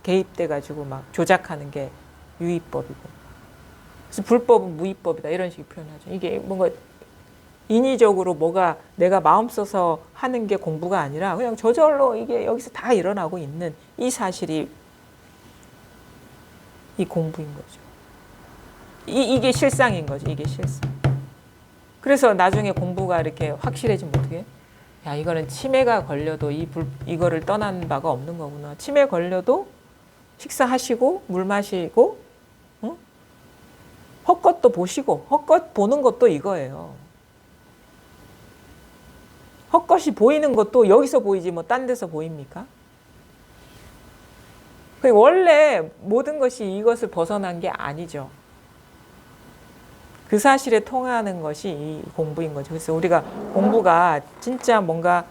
Speaker 1: 개입돼가지고 막 조작하는 게 유위법이고. 그래서 불법은 무위법이다. 이런 식으로 표현하죠. 이게 뭔가 인위적으로 뭐가 내가 마음 써서 하는 게 공부가 아니라 그냥 저절로 이게 여기서 다 일어나고 있는 이 사실이 이 공부인 거죠. 이게 실상인 거죠. 이게 실상. 그래서 나중에 공부가 이렇게 확실해지면 어떻게 해? 야, 이거는 치매가 걸려도 이거를 떠난 바가 없는 거구나. 치매 걸려도 식사하시고 물 마시고 응? 헛것도 보시고 헛것 보는 것도 이거예요. 헛것이 보이는 것도 여기서 보이지 뭐 딴 데서 보입니까? 원래 모든 것이 이것을 벗어난 게 아니죠. 그 사실에 통하는 것이 이 공부인 거죠. 그래서 우리가 공부가 진짜 뭔가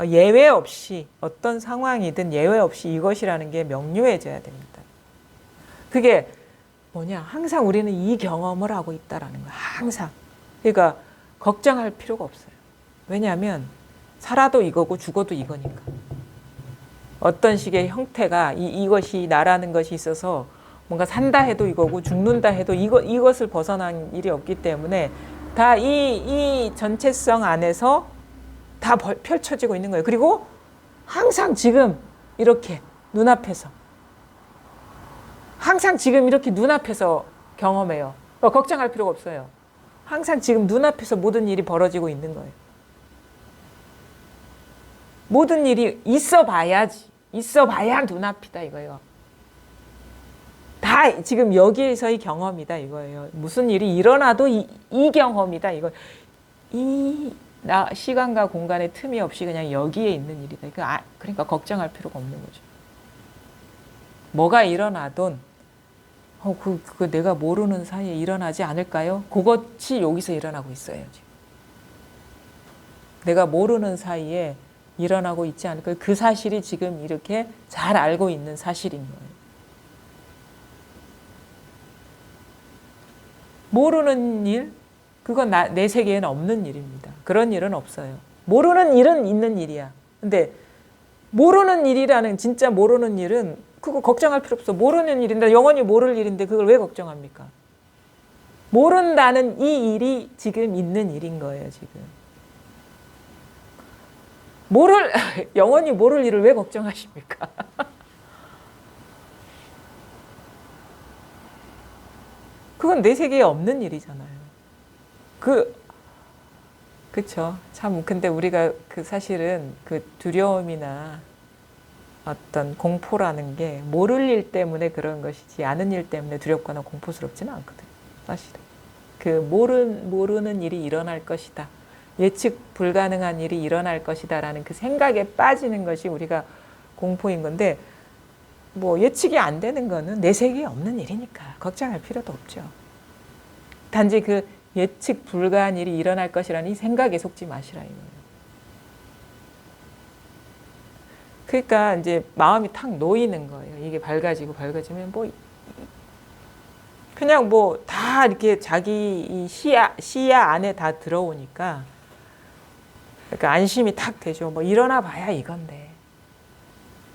Speaker 1: 예외 없이 어떤 상황이든 예외 없이 이것이라는 게 명료해져야 됩니다. 그게 뭐냐? 항상 우리는 이 경험을 하고 있다라는 거예요. 항상. 그러니까 걱정할 필요가 없어요. 왜냐하면 살아도 이거고 죽어도 이거니까. 어떤 식의 형태가 이것이 나라는 것이 있어서 뭔가 산다 해도 이거고 죽는다 해도 이것을 벗어난 일이 없기 때문에 다 이 전체성 안에서 다 펼쳐지고 있는 거예요. 그리고 항상 지금 이렇게 눈앞에서 항상 지금 이렇게 눈앞에서 경험해요. 그러니까 걱정할 필요가 없어요. 항상 지금 눈앞에서 모든 일이 벌어지고 있는 거예요. 모든 일이 있어 봐야지. 있어 봐야 눈앞이다 이거예요. 다 지금 여기에서의 경험이다 이거예요. 무슨 일이 일어나도 이 경험이다 이거. 시간과 공간의 틈이 없이 그냥 여기에 있는 일이다. 그러니까 걱정할 필요가 없는 거죠. 뭐가 일어나든 그거 내가 모르는 사이에 일어나지 않을까요? 그것이 여기서 일어나고 있어요. 지금. 내가 모르는 사이에 일어나고 있지 않을까요? 그 사실이 지금 이렇게 잘 알고 있는 사실인 거예요. 모르는 일, 그건 내 세계에는 없는 일입니다. 그런 일은 없어요. 모르는 일은 있는 일이야. 근데 모르는 일이라는 진짜 모르는 일은 그거 걱정할 필요 없어. 모르는 일인데 영원히 모를 일인데 그걸 왜 걱정합니까? 모른다는 이 일이 지금 있는 일인 거예요. 지금. 영원히 모를 일을 왜 걱정하십니까? 그건 내 세계에 없는 일이잖아요. 그쵸. 참, 근데 우리가 사실은 두려움이나 어떤 공포라는 게 모를 일 때문에 그런 것이지 아는 일 때문에 두렵거나 공포스럽지는 않거든요. 사실은. 모르는 일이 일어날 것이다. 예측 불가능한 일이 일어날 것이다 라는 그 생각에 빠지는 것이 우리가 공포인 건데 뭐 예측이 안 되는 거는 내 세계에 없는 일이니까 걱정할 필요도 없죠. 단지 예측 불가한 일이 일어날 것이라는 이 생각에 속지 마시라 이거예요. 그러니까 이제 마음이 탁 놓이는 거예요. 이게 밝아지면 그냥 다 이렇게 자기 이 시야 안에 다 들어오니까 그러니까 안심이 탁 되죠. 일어나 봐야 이건데.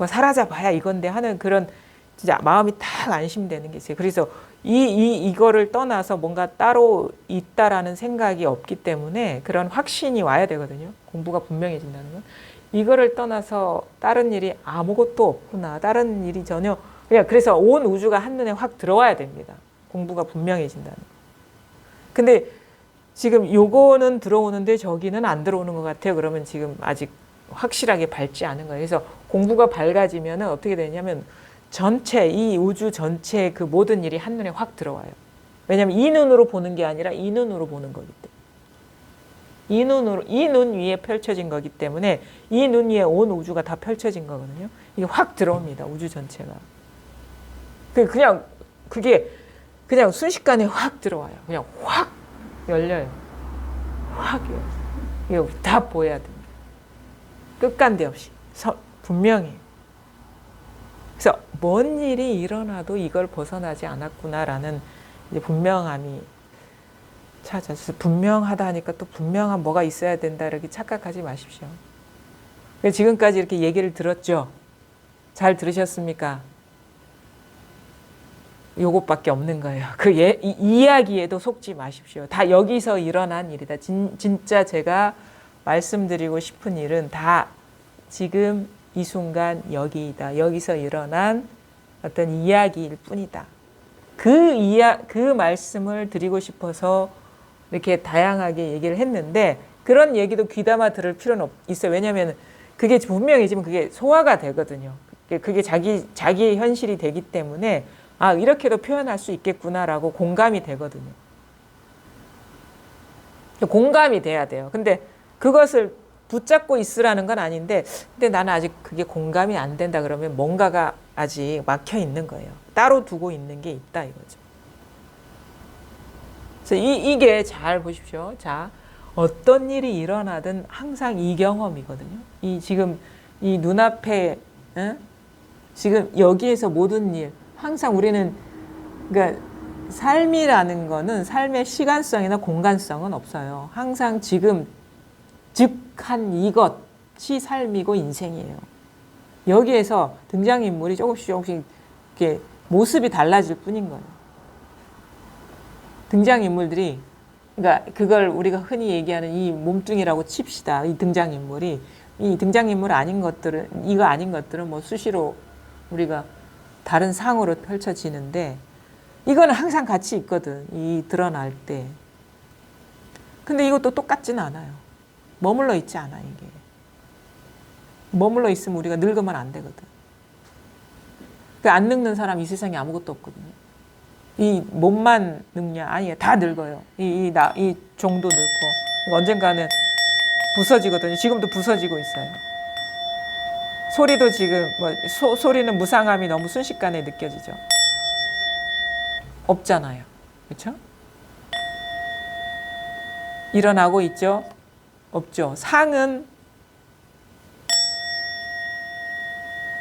Speaker 1: 사라져 봐야 이건데 하는 그런 진짜 마음이 탁 안심되는 게 있어요. 그래서 이거를 떠나서 뭔가 따로 있다라는 생각이 없기 때문에 그런 확신이 와야 되거든요. 공부가 분명해진다는 건. 이거를 떠나서 다른 일이 아무것도 없구나. 다른 일이 전혀 그래서 온 우주가 한눈에 확 들어와야 됩니다. 공부가 분명해진다는 거. 근데 지금 요거는 들어오는데 저기는 안 들어오는 것 같아요. 그러면 지금 아직 확실하게 밝지 않은 거예요. 그래서 공부가 밝아지면 어떻게 되냐면 이 우주 전체의 그 모든 일이 한눈에 확 들어와요. 왜냐하면 이 눈으로 보는 게 아니라 이 눈으로 보는 거기 때문에. 이 눈 위에 펼쳐진 거기 때문에 이 눈 위에 온 우주가 다 펼쳐진 거거든요. 이게 확 들어옵니다. 우주 전체가. 그게 그냥 순식간에 확 들어와요. 그냥 확 열려요. 확이요. 이거 다 보여야 됩니다. 끝간데 없이. 분명히. 그래서 뭔 일이 일어나도 이걸 벗어나지 않았구나라는 이제 분명함이 찾아서 분명하다 하니까 또 분명한 뭐가 있어야 된다 이렇게 착각하지 마십시오. 지금까지 이렇게 얘기를 들었죠? 잘 들으셨습니까? 요것밖에 없는 거예요. 이야기에도 속지 마십시오. 다 여기서 일어난 일이다. 진짜 제가 말씀드리고 싶은 일은 다 지금 이 순간 여기이다. 여기서 일어난 어떤 이야기일 뿐이다. 그 말씀을 드리고 싶어서 이렇게 다양하게 얘기를 했는데 그런 얘기도 귀담아 들을 필요는 있어요. 왜냐하면 그게 분명해지면 그게 소화가 되거든요. 그게 자기의 현실이 되기 때문에 이렇게도 표현할 수 있겠구나라고 공감이 되거든요. 공감이 돼야 돼요. 근데 그것을 붙잡고 있으라는 건 아닌데 근데 나는 아직 그게 공감이 안 된다 그러면 뭔가가 아직 막혀 있는 거예요. 따로 두고 있는 게 있다 이거죠. 그래서 이게 잘 보십시오. 자, 어떤 일이 일어나든 항상 이 경험이거든요. 지금 이 눈앞에 지금 여기에서 모든 일 항상 우리는 그러니까 삶이라는 거는 시간성이나 공간성은 없어요. 항상 지금 즉한 이것이 삶이고 인생이에요. 여기에서 등장인물이 조금씩 이렇게 모습이 달라질 뿐인 거예요. 등장인물들이 그러니까 그걸 우리가 흔히 얘기하는 이 몸뚱이라고 칩시다. 이 등장인물이 이 등장인물 아닌 것들은 수시로 우리가 다른 상으로 펼쳐지는데 이거는 항상 같이 있거든. 이 드러날 때. 근데 이것도 똑같진 않아요. 머물러 있지 않아, 이게. 머물러 있으면 우리가 늙으면 안 되거든. 안 늙는 사람 이 세상에 아무것도 없거든요. 이 몸만 늙냐? 아니에요. 다 늙어요. 이 종도 늙고. 언젠가는 부서지거든요. 지금도 부서지고 있어요. 소리도 지금, 소리는 무상함이 너무 순식간에 느껴지죠. 없잖아요. 그렇죠? 일어나고 있죠? 없죠. 상은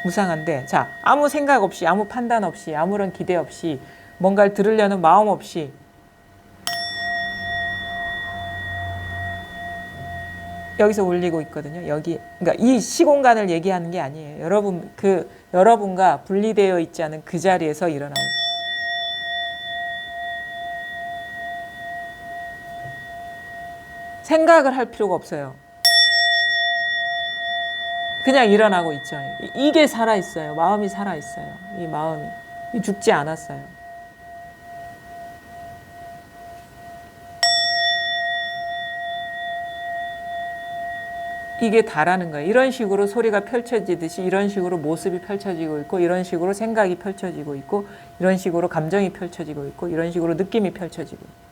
Speaker 1: 무상한데, 자, 아무 생각 없이, 아무 판단 없이, 아무런 기대 없이, 뭔가를 들으려는 마음 없이, 여기서 울리고 있거든요. 여기, 그러니까 이 시공간을 얘기하는 게 아니에요. 여러분과 분리되어 있지 않은 그 자리에서 일어나고. 생각을 할 필요가 없어요. 그냥 일어나고 있죠. 이게 살아있어요. 마음이 살아있어요. 이 마음이. 죽지 않았어요. 이게 다라는 거예요. 이런 식으로 소리가 펼쳐지듯이 이런 식으로 모습이 펼쳐지고 있고 이런 식으로 생각이 펼쳐지고 있고 이런 식으로 감정이 펼쳐지고 있고 이런 식으로 느낌이 펼쳐지고 있고.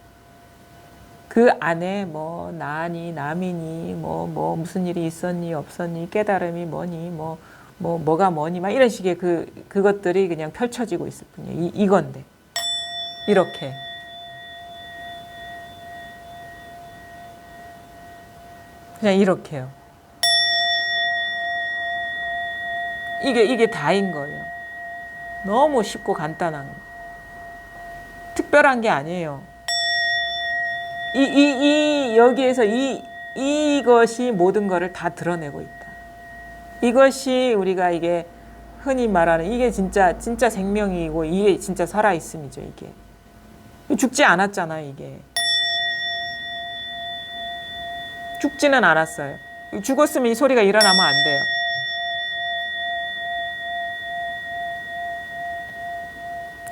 Speaker 1: 그 안에 뭐 나니 남이니 뭐 무슨 일이 있었니 없었니 깨달음이 뭐니 뭐가 뭐니 막 이런 식의 그것들이 그냥 펼쳐지고 있을 뿐이에요. 이건데 이렇게 그냥 이렇게요. 이게 다인 거예요. 너무 쉽고 간단한 거. 특별한 게 아니에요. 여기에서 이것이 모든 것을 다 드러내고 있다. 이것이 우리가 이게 흔히 말하는 이게 진짜 생명이고 이게 진짜 살아있음이죠, 이게. 죽지 않았잖아요, 이게. 죽지는 않았어요. 죽었으면 이 소리가 일어나면 안 돼요.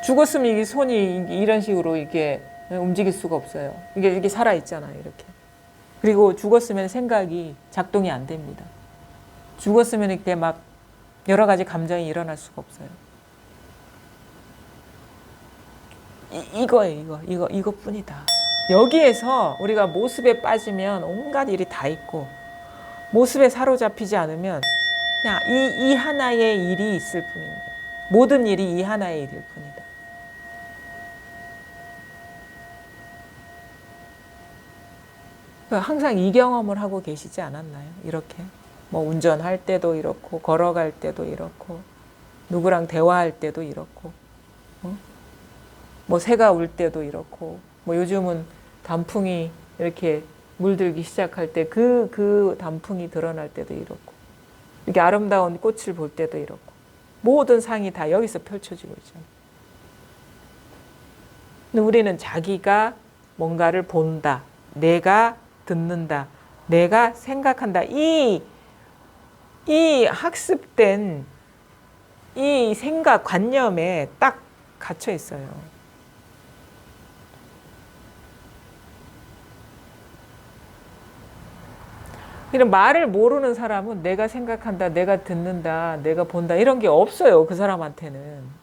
Speaker 1: 죽었으면 이게 손이 이런 식으로 이렇게 움직일 수가 없어요. 이게 살아있잖아요, 이렇게. 그리고 죽었으면 생각이 작동이 안 됩니다. 죽었으면 이렇게 막 여러 가지 감정이 일어날 수가 없어요. 이거예요, 이것뿐이다. 여기에서 우리가 모습에 빠지면 온갖 일이 다 있고, 모습에 사로잡히지 않으면 그냥 이 하나의 일이 있을 뿐입니다. 모든 일이 이 하나의 일일 뿐이다. 항상 이 경험을 하고 계시지 않았나요? 이렇게 뭐 운전할 때도 이렇고 걸어갈 때도 이렇고 누구랑 대화할 때도 이렇고 뭐 새가 울 때도 이렇고 뭐 요즘은 단풍이 이렇게 물들기 시작할 때 그 단풍이 드러날 때도 이렇고 이렇게 아름다운 꽃을 볼 때도 이렇고 모든 상이 다 여기서 펼쳐지고 있잖아요. 근데 우리는 자기가 뭔가를 본다, 내가 듣는다, 내가 생각한다. 이 학습된 이 생각, 관념에 딱 갇혀 있어요. 이런 말을 모르는 사람은 내가 생각한다, 내가 듣는다, 내가 본다 이런 게 없어요. 그 사람한테는.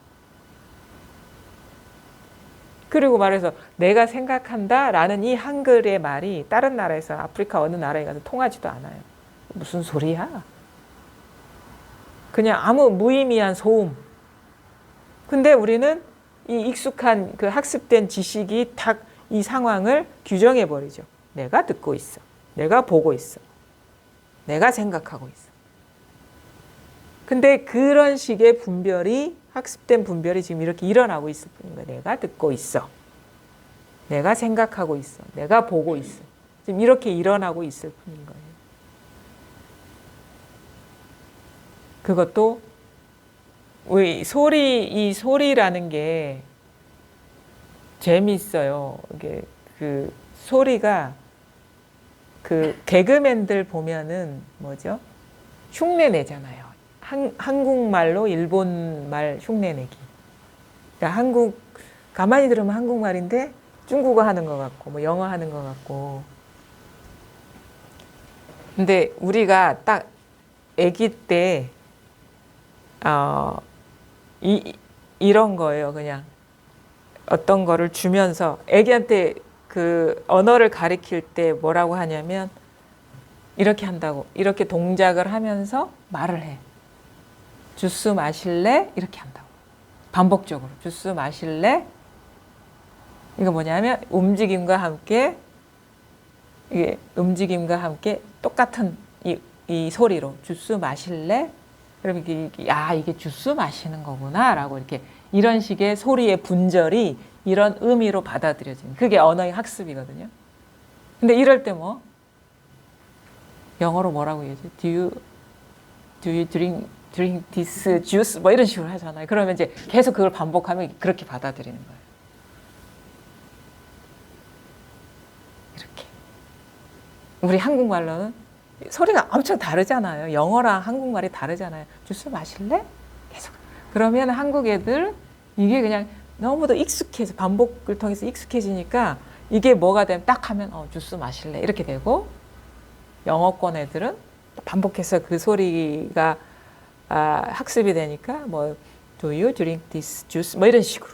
Speaker 1: 그리고 말해서 내가 생각한다 라는 이 한글의 말이 다른 나라에서 아프리카 어느 나라에 가서 통하지도 않아요. 무슨 소리야? 그냥 아무 무의미한 소음. 근데 우리는 이 익숙한 그 학습된 지식이 딱 이 상황을 규정해 버리죠. 내가 듣고 있어. 내가 보고 있어. 내가 생각하고 있어. 근데 그런 식의 분별이 학습된 분별이 지금 이렇게 일어나고 있을 뿐인 거예요. 내가 듣고 있어. 내가 생각하고 있어. 내가 보고 있어. 지금 이렇게 일어나고 있을 뿐인 거예요. 그것도 이 소리라는 게 재미있어요. 이게 그 소리가 그 개그맨들 보면은 뭐죠? 흉내 내잖아요. 한국말로 일본말 흉내 내기. 그러니까 가만히 들으면 한국말인데 중국어 하는 것 같고 뭐 영어 하는 것 같고. 근데 우리가 딱 아기 때 이런 거예요. 그냥 어떤 거를 주면서 아기한테 그 언어를 가리킬 때 뭐라고 하냐면 이렇게 한다고. 이렇게 동작을 하면서 말을 해. 주스 마실래? 이렇게 한다고. 반복적으로. 주스 마실래? 이거 뭐냐면 움직임과 함께 이게 움직임과 함께 똑같은 이 소리로 주스 마실래? 그럼 이게 주스 마시는 거구나 라고 이렇게 이런 식의 소리의 분절이 이런 의미로 받아들여지는 그게 언어의 학습이거든요. 근데 이럴 때 뭐 영어로 뭐라고 얘기하지? Do you drink this juice? 뭐 이런 식으로 하잖아요. 그러면 이제 계속 그걸 반복하면 그렇게 받아들이는 거예요. 이렇게. 우리 한국말로는 소리가 엄청 다르잖아요. 영어랑 한국말이 다르잖아요. 주스 마실래? 계속. 그러면 한국 애들 이게 그냥 너무도 익숙해서 반복을 통해서 익숙해지니까 이게 뭐가 되면 딱 하면 주스 마실래? 이렇게 되고 영어권 애들은 반복해서 그 소리가 학습이 되니까 뭐 Do you drink this juice? 뭐 이런 식으로.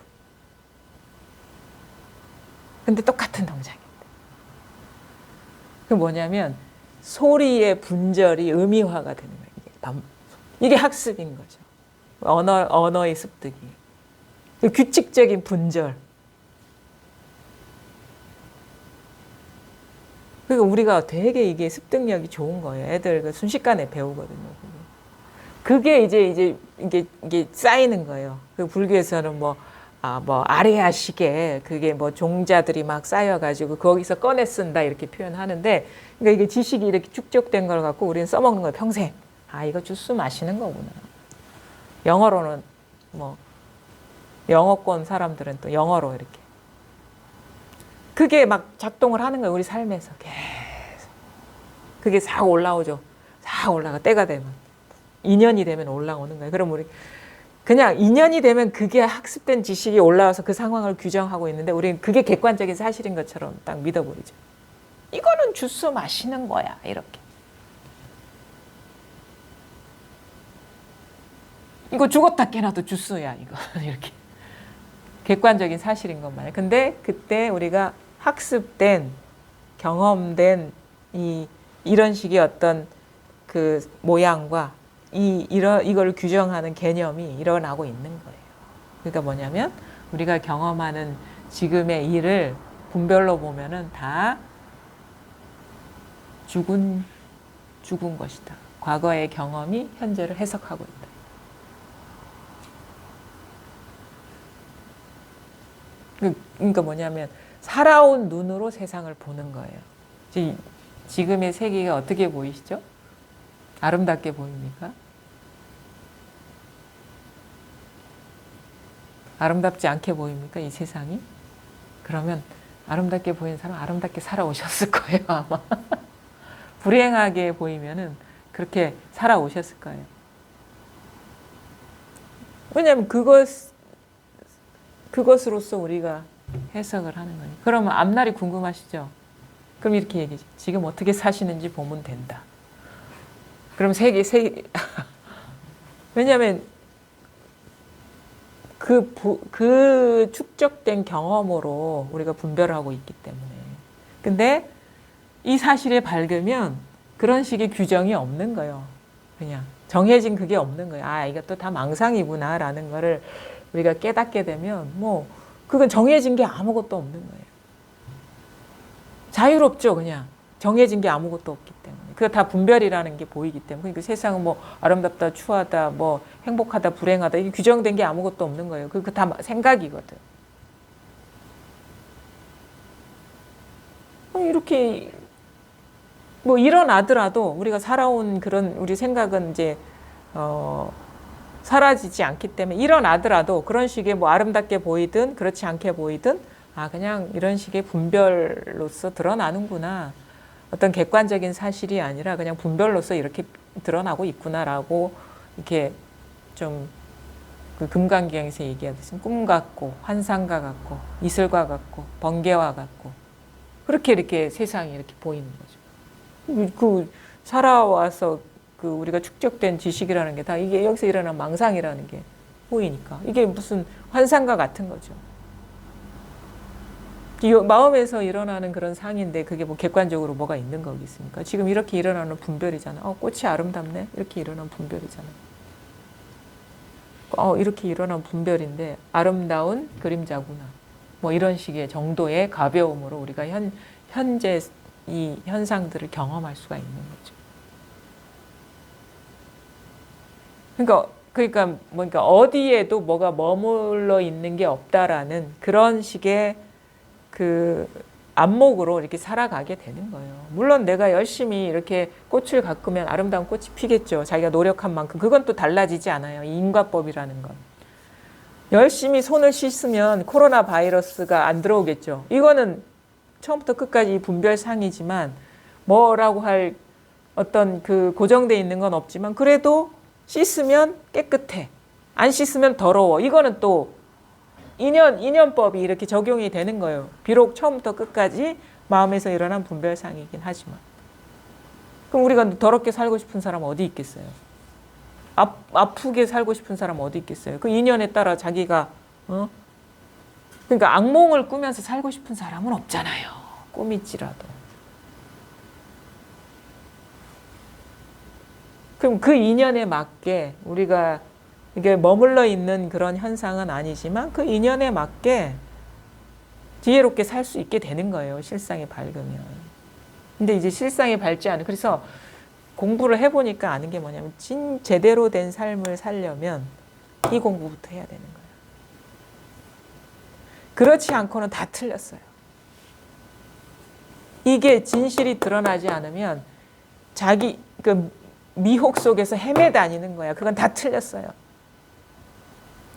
Speaker 1: 근데 똑같은 동작입니다. 그 뭐냐면 소리의 분절이 의미화가 되는 거예요. 이게 학습인 거죠. 언어의 습득이. 규칙적인 분절. 그러니까 우리가 되게 이게 습득력이 좋은 거예요. 애들 순식간에 배우거든요. 그게 이제 이게 쌓이는 거예요. 그 불교에서는 뭐 아레아식에 그게 뭐 종자들이 막 쌓여가지고 거기서 꺼내 쓴다 이렇게 표현하는데, 그러니까 이게 지식이 이렇게 축적된 걸 갖고 우리는 써먹는 거예요. 평생. 이거 주스 마시는 거구나. 영어로는 뭐 영어권 사람들은 또 영어로 이렇게. 그게 막 작동을 하는 거예요. 우리 삶에서 계속. 그게 싹 올라오죠. 싹 올라가. 때가 되면. 2년이 되면 올라오는 거예요. 그럼 우리 그냥 2년이 되면 그게 학습된 지식이 올라와서 그 상황을 규정하고 있는데 우리는 그게 객관적인 사실인 것처럼 딱 믿어버리죠. 이거는 주스 마시는 거야. 이렇게. 이거 죽었다 깨나도 주스야. 이거. 이렇게. 객관적인 사실인 것만. 근데 그때 우리가 학습된, 경험된 이런 식의 어떤 그 모양과 이걸 규정하는 개념이 일어나고 있는 거예요. 그러니까 뭐냐면 우리가 경험하는 지금의 일을 분별로 보면은 다 죽은 것이다. 과거의 경험이 현재를 해석하고 있다. 그러니까 뭐냐면 살아온 눈으로 세상을 보는 거예요. 지금의 세계가 어떻게 보이시죠? 아름답게 보입니까? 아름답지 않게 보입니까? 이 세상이? 그러면 아름답게 보이는 사람 아름답게 살아오셨을 거예요, 아마. 불행하게 보이면은 그렇게 살아오셨을 거예요. 왜냐하면 그것으로서 우리가 해석을 하는 거예요. 그러면 앞날이 궁금하시죠? 그럼 이렇게 얘기지. 지금 어떻게 사시는지 보면 된다. 그럼 세계 왜냐하면 그 축적된 경험으로 우리가 분별을 하고 있기 때문에. 근데 이 사실에 밝으면 그런 식의 규정이 없는 거예요. 그냥 정해진 그게 없는 거예요. 이것도 다 망상이구나 라는 거를 우리가 깨닫게 되면 뭐 그건 정해진 게 아무것도 없는 거예요. 자유롭죠. 그냥 정해진 게 아무것도 없기 때문에. 그거 다 분별이라는 게 보이기 때문에. 그러니까 세상은 뭐 아름답다, 추하다, 뭐 행복하다, 불행하다 이게 규정된 게 아무것도 없는 거예요. 그거 다 생각이거든. 이렇게 뭐 일어나더라도 우리가 살아온 그런 우리 생각은 이제 사라지지 않기 때문에 일어나더라도 그런 식의 뭐 아름답게 보이든 그렇지 않게 보이든 그냥 이런 식의 분별로서 드러나는구나. 어떤 객관적인 사실이 아니라 그냥 분별로서 이렇게 드러나고 있구나라고 이렇게 좀 그 금강경에서 얘기하듯이 꿈 같고 환상과 같고 이슬과 같고 번개와 같고 그렇게 이렇게 세상이 이렇게 보이는 거죠. 그 살아와서 그 우리가 축적된 지식이라는 게 다 이게 여기서 일어난 망상이라는 게 보이니까 이게 무슨 환상과 같은 거죠. 이 마음에서 일어나는 그런 상인데 그게 뭐 객관적으로 뭐가 있는 거겠습니까? 지금 이렇게 일어나는 분별이잖아. 꽃이 아름답네. 이렇게 일어난 분별이잖아. 이렇게 일어난 분별인데 아름다운 그림자구나. 뭐 이런 식의 정도의 가벼움으로 우리가 현재 이 현상들을 경험할 수가 있는 거죠. 그러니까 어디에도 뭐가 머물러 있는 게 없다라는 그런 식의 그 안목으로 이렇게 살아가게 되는 거예요. 물론 내가 열심히 이렇게 꽃을 가꾸면 아름다운 꽃이 피겠죠. 자기가 노력한 만큼. 그건 또 달라지지 않아요. 이 인과법이라는 건. 열심히 손을 씻으면 코로나 바이러스가 안 들어오겠죠. 이거는 처음부터 끝까지 분별상이지만 뭐라고 할 어떤 그 고정돼 있는 건 없지만 그래도 씻으면 깨끗해. 안 씻으면 더러워. 이거는 또 인연법이 이렇게 적용이 되는 거예요. 비록 처음부터 끝까지 마음에서 일어난 분별상이긴 하지만. 그럼 우리가 더럽게 살고 싶은 사람 어디 있겠어요? 아프게 살고 싶은 사람 어디 있겠어요? 그 인연에 따라 자기가 그러니까 악몽을 꾸면서 살고 싶은 사람은 없잖아요. 꿈일지라도. 그럼 그 인연에 맞게 우리가 이게 머물러 있는 그런 현상은 아니지만 그 인연에 맞게 지혜롭게 살 수 있게 되는 거예요. 실상이 밝으면. 근데 이제 실상이 밝지 않은 그래서 공부를 해보니까 아는 게 뭐냐면 제대로 된 삶을 살려면 이 공부부터 해야 되는 거예요. 그렇지 않고는 다 틀렸어요. 이게 진실이 드러나지 않으면 자기 그 미혹 속에서 헤매다니는 거야. 그건 다 틀렸어요.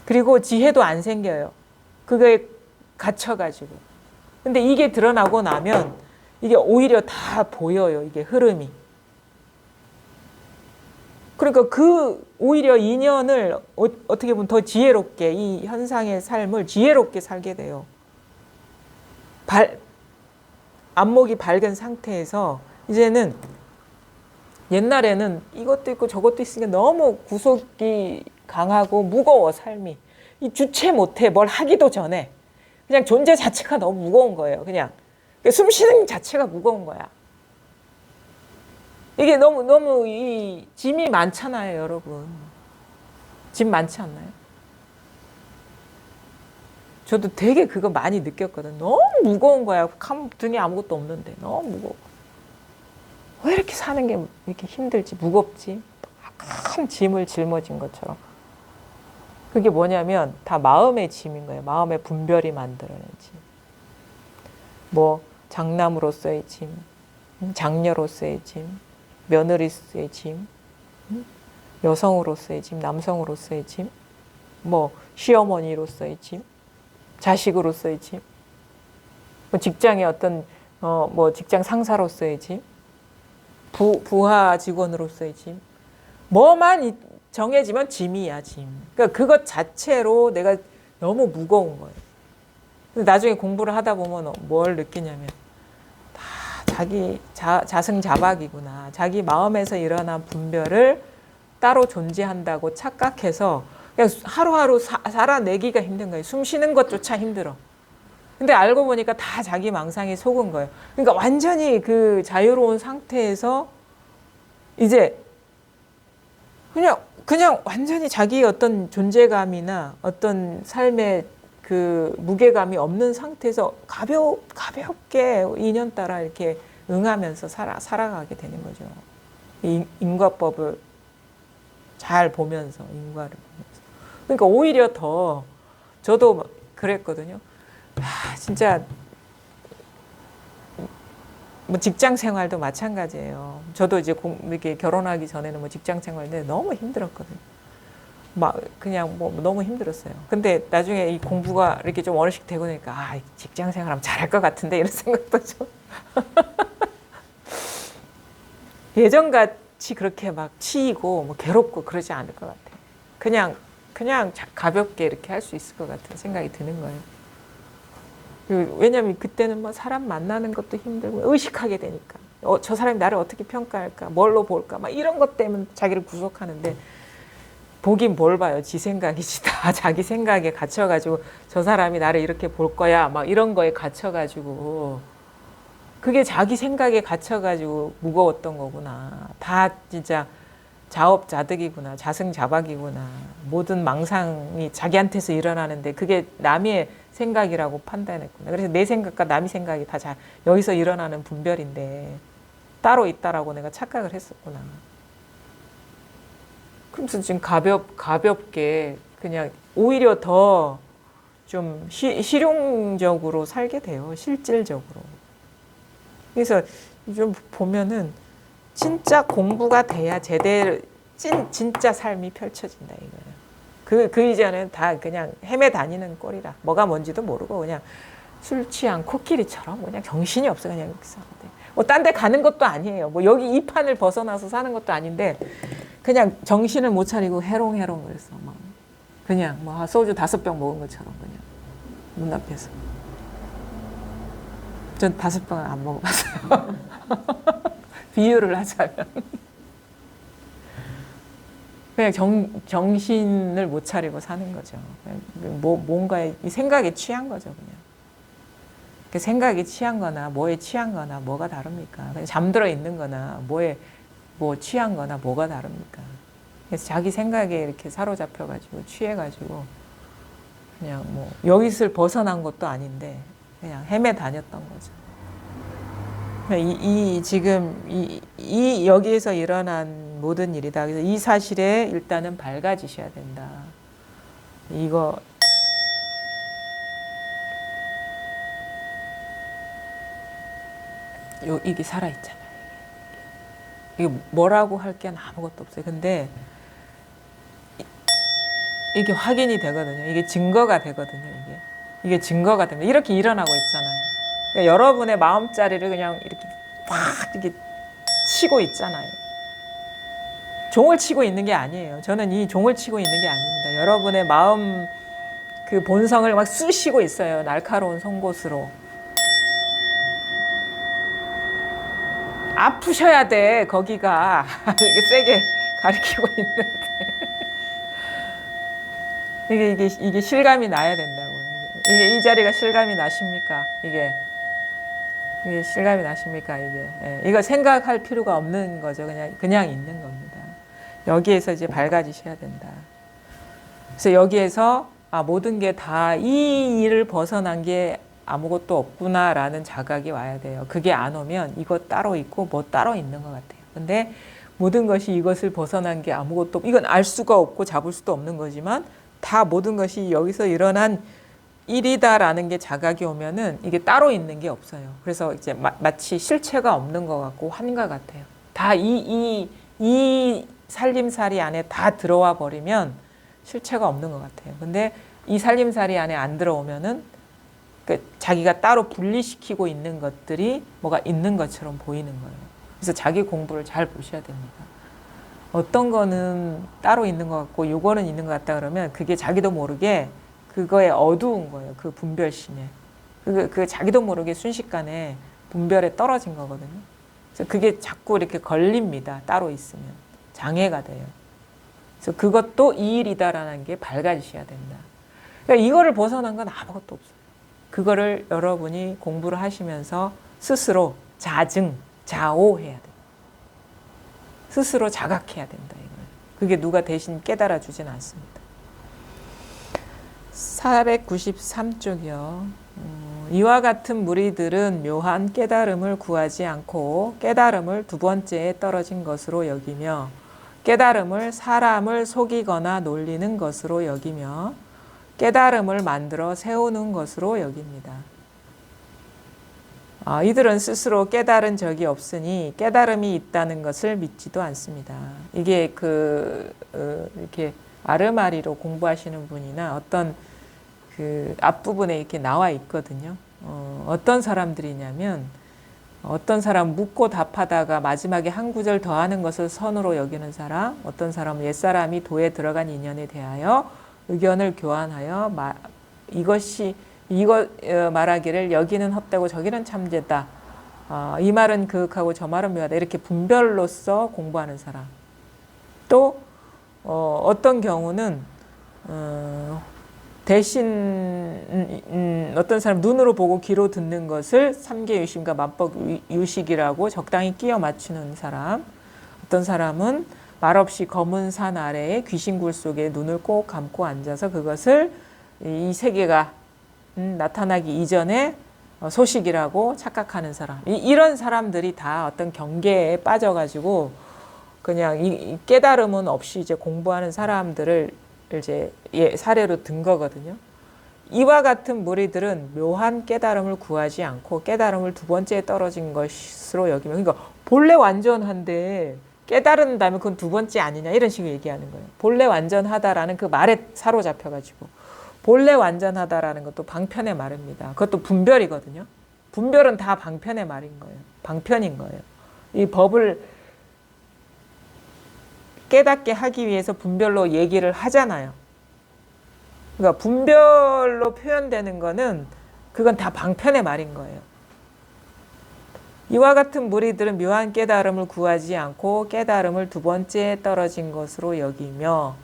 Speaker 1: 그리고 지혜도 안 생겨요. 그거에 갇혀가지고. 근데 이게 드러나고 나면 이게 오히려 다 보여요. 이게 흐름이. 그러니까 그 오히려 인연을 어떻게 보면 더 지혜롭게 이 현상의 삶을 지혜롭게 살게 돼요. 안목이 밝은 상태에서 이제는 옛날에는 이것도 있고 저것도 있으니까 너무 구속이 강하고 무거워 삶이. 이 주체 못해 뭘 하기도 전에 그냥 존재 자체가 너무 무거운 거예요. 그냥 숨 쉬는 자체가 무거운 거야. 이게 너무 이 짐이 많잖아요, 여러분. 짐 많지 않나요? 저도 되게 그거 많이 느꼈거든. 너무 무거운 거야. 등에 아무것도 없는데 너무 무거워. 왜 이렇게 사는 게 이렇게 힘들지, 무겁지? 큰 짐을 짊어진 것처럼. 그게 뭐냐면 다 마음의 짐인 거예요. 마음의 분별이 만들어낸 짐. 뭐 장남으로서의 짐, 장녀로서의 짐, 며느리로서의 짐, 여성으로서의 짐, 남성으로서의 짐, 뭐 시어머니로서의 짐, 자식으로서의 짐, 뭐 직장의 어떤 뭐 직장 상사로서의 짐, 부하 직원으로서의 짐, 뭐만 정해지면 짐이야, 짐. 그러니까 그것 자체로 내가 너무 무거운 거예요. 나중에 공부를 하다 보면 뭘 느끼냐면 다 자기 자승자박이구나. 자기 마음에서 일어난 분별을 따로 존재한다고 착각해서 그냥 하루하루 살아내기가 힘든 거예요. 숨 쉬는 것조차 힘들어. 근데 알고 보니까 다 자기 망상에 속은 거예요. 그러니까 완전히 그 자유로운 상태에서 이제 그냥 완전히 자기의 어떤 존재감이나 어떤 삶의 그 무게감이 없는 상태에서 가볍게 인연 따라 이렇게 응하면서 살아가게 되는 거죠. 인과법을 잘 보면서, 인과를 보면서. 그러니까 오히려 더 저도 그랬거든요. 진짜 뭐 직장 생활도 마찬가지예요. 저도 이제 이렇게 결혼하기 전에는 뭐 직장 생활인데 너무 힘들었거든요. 막 그냥 뭐 너무 힘들었어요. 근데 나중에 이 공부가 이렇게 좀 어르신 되고 나니까 직장 생활하면 잘할 것 같은데 이런 생각도 좀 예전같이 그렇게 막 치이고 뭐 괴롭고 그러지 않을 것 같아요. 그냥 그냥 가볍게 이렇게 할 수 있을 것 같은 생각이 드는 거예요. 왜냐하면 그때는 뭐 사람 만나는 것도 힘들고 의식하게 되니까 저 사람이 나를 어떻게 평가할까, 뭘로 볼까, 막 이런 것 때문에 자기를 구속하는데 보긴 뭘 봐요. 지 생각이지. 다 자기 생각에 갇혀가지고 저 사람이 나를 이렇게 볼 거야, 막 이런 거에 갇혀가지고 그게 자기 생각에 갇혀가지고 무거웠던 거구나. 다 진짜 자업자득이구나. 자승자박이구나. 모든 망상이 자기한테서 일어나는데 그게 남의 생각이라고 판단했구나. 그래서 내 생각과 남의 생각이 다 여기서 일어나는 분별인데 따로 있다라고 내가 착각을 했었구나. 그러면서 지금 가볍게 그냥 오히려 더 좀 실용적으로 살게 돼요. 실질적으로. 그래서 좀 보면은 진짜 공부가 돼야 제대로 진짜 삶이 펼쳐진다 이거예요. 그 이전에는 다 그냥 헤매 다니는 꼴이라 뭐가 뭔지도 모르고 그냥 술 취한 코끼리처럼 그냥 정신이 없어 그냥 이렇게 사는데 뭐 딴 데 가는 것도 아니에요. 뭐 여기 이 판을 벗어나서 사는 것도 아닌데 그냥 정신을 못 차리고 해롱해롱 그랬어. 막 그냥 뭐 소주 5병 먹은 것처럼 그냥 눈앞에서. 전 5병은 안 먹어봤어요. 비유를 하자면 그냥 정신을 못 차리고 사는 거죠. 뭔가에 생각에 취한 거죠, 그냥. 그 생각에 취한 거나 뭐에 취한 거나 뭐가 다릅니까? 그냥 잠들어 있는 거나 뭐 취한 거나 뭐가 다릅니까? 그래서 자기 생각에 이렇게 사로잡혀가지고 취해가지고 그냥 뭐 여기서 벗어난 것도 아닌데 그냥 헤매 다녔던 거죠. 지금 여기에서 일어난 모든 일이다. 그래서 이 사실에 일단은 밝아지셔야 된다. 이게 살아있잖아요. 이게 뭐라고 할 게 아무것도 없어요. 근데 이게 확인이 되거든요. 이게 증거가 되거든요. 이게 증거가 됩니다. 이렇게 일어나고 있잖아요. 그러니까 여러분의 마음자리를 그냥 이렇게 확 이렇게 치고 있잖아요. 종을 치고 있는 게 아니에요. 저는 이 종을 치고 있는 게 아닙니다. 여러분의 마음 그 본성을 막 쑤시고 있어요. 날카로운 송곳으로. 아프셔야 돼. 거기가 이렇게 세게 가리키고 있는데 이게 실감이 나야 된다고요. 이 자리가 실감이 나십니까? 이게 실감이 나십니까? 이거 생각할 필요가 없는 거죠. 그냥 있는 겁니다. 여기에서 이제 밝아지셔야 된다. 그래서 여기에서 모든 게 다 이 일을 벗어난 게 아무것도 없구나라는 자각이 와야 돼요. 그게 안 오면 이거 따로 있고 뭐 따로 있는 것 같아요. 근데 모든 것이 이것을 벗어난 게 아무것도 이건 알 수가 없고 잡을 수도 없는 거지만 다 모든 것이 여기서 일어난 일이다라는 게 자각이 오면은 이게 따로 있는 게 없어요. 그래서 이제 마치 실체가 없는 것 같고 한가 같아요. 다 이 살림살이 안에 다 들어와 버리면 실체가 없는 것 같아요. 근데 이 살림살이 안에 안 들어오면은 자기가 따로 분리시키고 있는 것들이 뭐가 있는 것처럼 보이는 거예요. 그래서 자기 공부를 잘 보셔야 됩니다. 어떤 거는 따로 있는 것 같고 요거는 있는 것 같다 그러면 그게 자기도 모르게 그거에 어두운 거예요. 그 분별심에. 그 자기도 모르게 순식간에 분별에 떨어진 거거든요. 그래서 그게 자꾸 이렇게 걸립니다. 따로 있으면. 장애가 돼요. 그래서 그것도 이 일이다라는 게 밝아지셔야 된다. 그러니까 이거를 벗어난 건 아무것도 없어요. 그거를 여러분이 공부를 하시면서 스스로 자오해야 돼요. 스스로 자각해야 된다. 이거예요. 그게 누가 대신 깨달아 주진 않습니다. 493쪽이요. 이와 같은 무리들은 묘한 깨달음을 구하지 않고 깨달음을 두 번째에 떨어진 것으로 여기며 깨달음을 사람을 속이거나 놀리는 것으로 여기며 깨달음을 만들어 세우는 것으로 여깁니다. 이들은 스스로 깨달은 적이 없으니 깨달음이 있다는 것을 믿지도 않습니다. 이게 이렇게 아르마리로 공부하시는 분이나 어떤 그 앞부분에 이렇게 나와 있거든요. 어떤 사람들이냐면 어떤 사람 묻고 답하다가 마지막에 한 구절 더 하는 것을 선으로 여기는 사람, 어떤 사람은 옛사람이 도에 들어간 인연에 대하여 의견을 교환하여 이거 말하기를 여기는 헛되고 저기는 참되다. 이 말은 그윽하고 저 말은 묘하다. 이렇게 분별로서 공부하는 사람. 또 어떤 경우는 대신 어떤 사람 눈으로 보고 귀로 듣는 것을 삼계유심과 만법유식이라고 적당히 끼워 맞추는 사람. 어떤 사람은 말없이 검은 산 아래에 귀신굴 속에 눈을 꼭 감고 앉아서 그것을 이 세계가 나타나기 이전에 소식이라고 착각하는 사람. 이런 사람들이 다 어떤 경계에 빠져가지고 그냥 이 깨달음은 없이 이제 공부하는 사람들을 이제 사례로 든 거거든요. 이와 같은 무리들은 묘한 깨달음을 구하지 않고 깨달음을 두 번째에 떨어진 것으로 여기면, 그러니까 본래 완전한데 깨달은다면 그건 두 번째 아니냐 이런 식으로 얘기하는 거예요. 본래 완전하다라는 그 말에 사로잡혀가지고, 본래 완전하다라는 것도 방편의 말입니다. 그것도 분별이거든요. 분별은 다 방편의 말인 거예요. 방편인 거예요. 이 법을 깨닫게 하기 위해서 분별로 얘기를 하잖아요. 그러니까 분별로 표현되는 거는 그건 다 방편의 말인 거예요. 이와 같은 무리들은 묘한 깨달음을 구하지 않고 깨달음을 두 번째에 떨어진 것으로 여기며,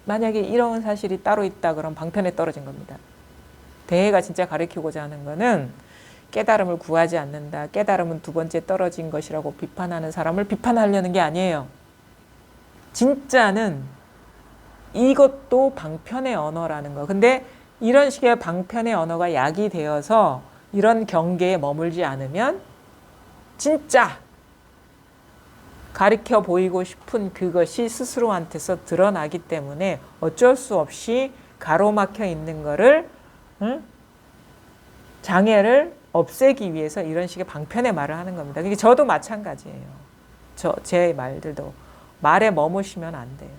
Speaker 1: 만약에 이런 사실이 따로 있다 그러면 방편에 떨어진 겁니다. 대해가 진짜 가르치고자 하는 거는 깨달음을 구하지 않는다, 깨달음은 두 번째 떨어진 것이라고 비판하는 사람을 비판하려는 게 아니에요. 진짜는 이것도 방편의 언어라는 거. 근데 이런 식의 방편의 언어가 약이 되어서 이런 경계에 머물지 않으면 진짜 가르쳐 보이고 싶은 그것이 스스로한테서 드러나기 때문에 어쩔 수 없이 가로막혀 있는 거를 장애를 없애기 위해서 이런 식의 방편의 말을 하는 겁니다. 그게 저도 마찬가지예요. 제 말들도 말에 머무시면 안 돼요.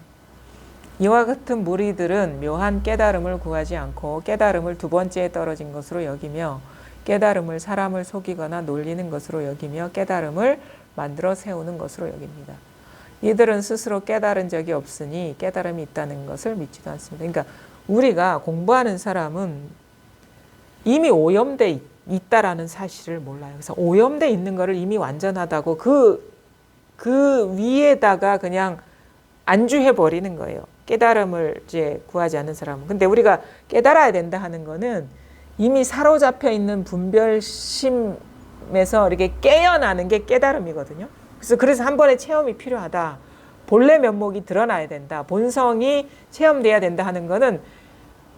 Speaker 1: 이와 같은 무리들은 묘한 깨달음을 구하지 않고 깨달음을 두 번째에 떨어진 것으로 여기며 깨달음을 사람을 속이거나 놀리는 것으로 여기며 깨달음을 만들어 세우는 것으로 여깁니다. 이들은 스스로 깨달은 적이 없으니 깨달음이 있다는 것을 믿지도 않습니다. 그러니까 우리가 공부하는 사람은 이미 오염돼 있다라는 사실을 몰라요. 그래서 오염돼 있는 거를 이미 완전하다고 그 위에다가 그냥 안주해 버리는 거예요. 깨달음을 이제 구하지 않는 사람은. 근데 우리가 깨달아야 된다 하는 거는 이미 사로잡혀 있는 분별심에서 이렇게 깨어나는 게 깨달음이거든요. 그래서 한 번의 체험이 필요하다. 본래 면목이 드러나야 된다. 본성이 체험돼야 된다 하는 거는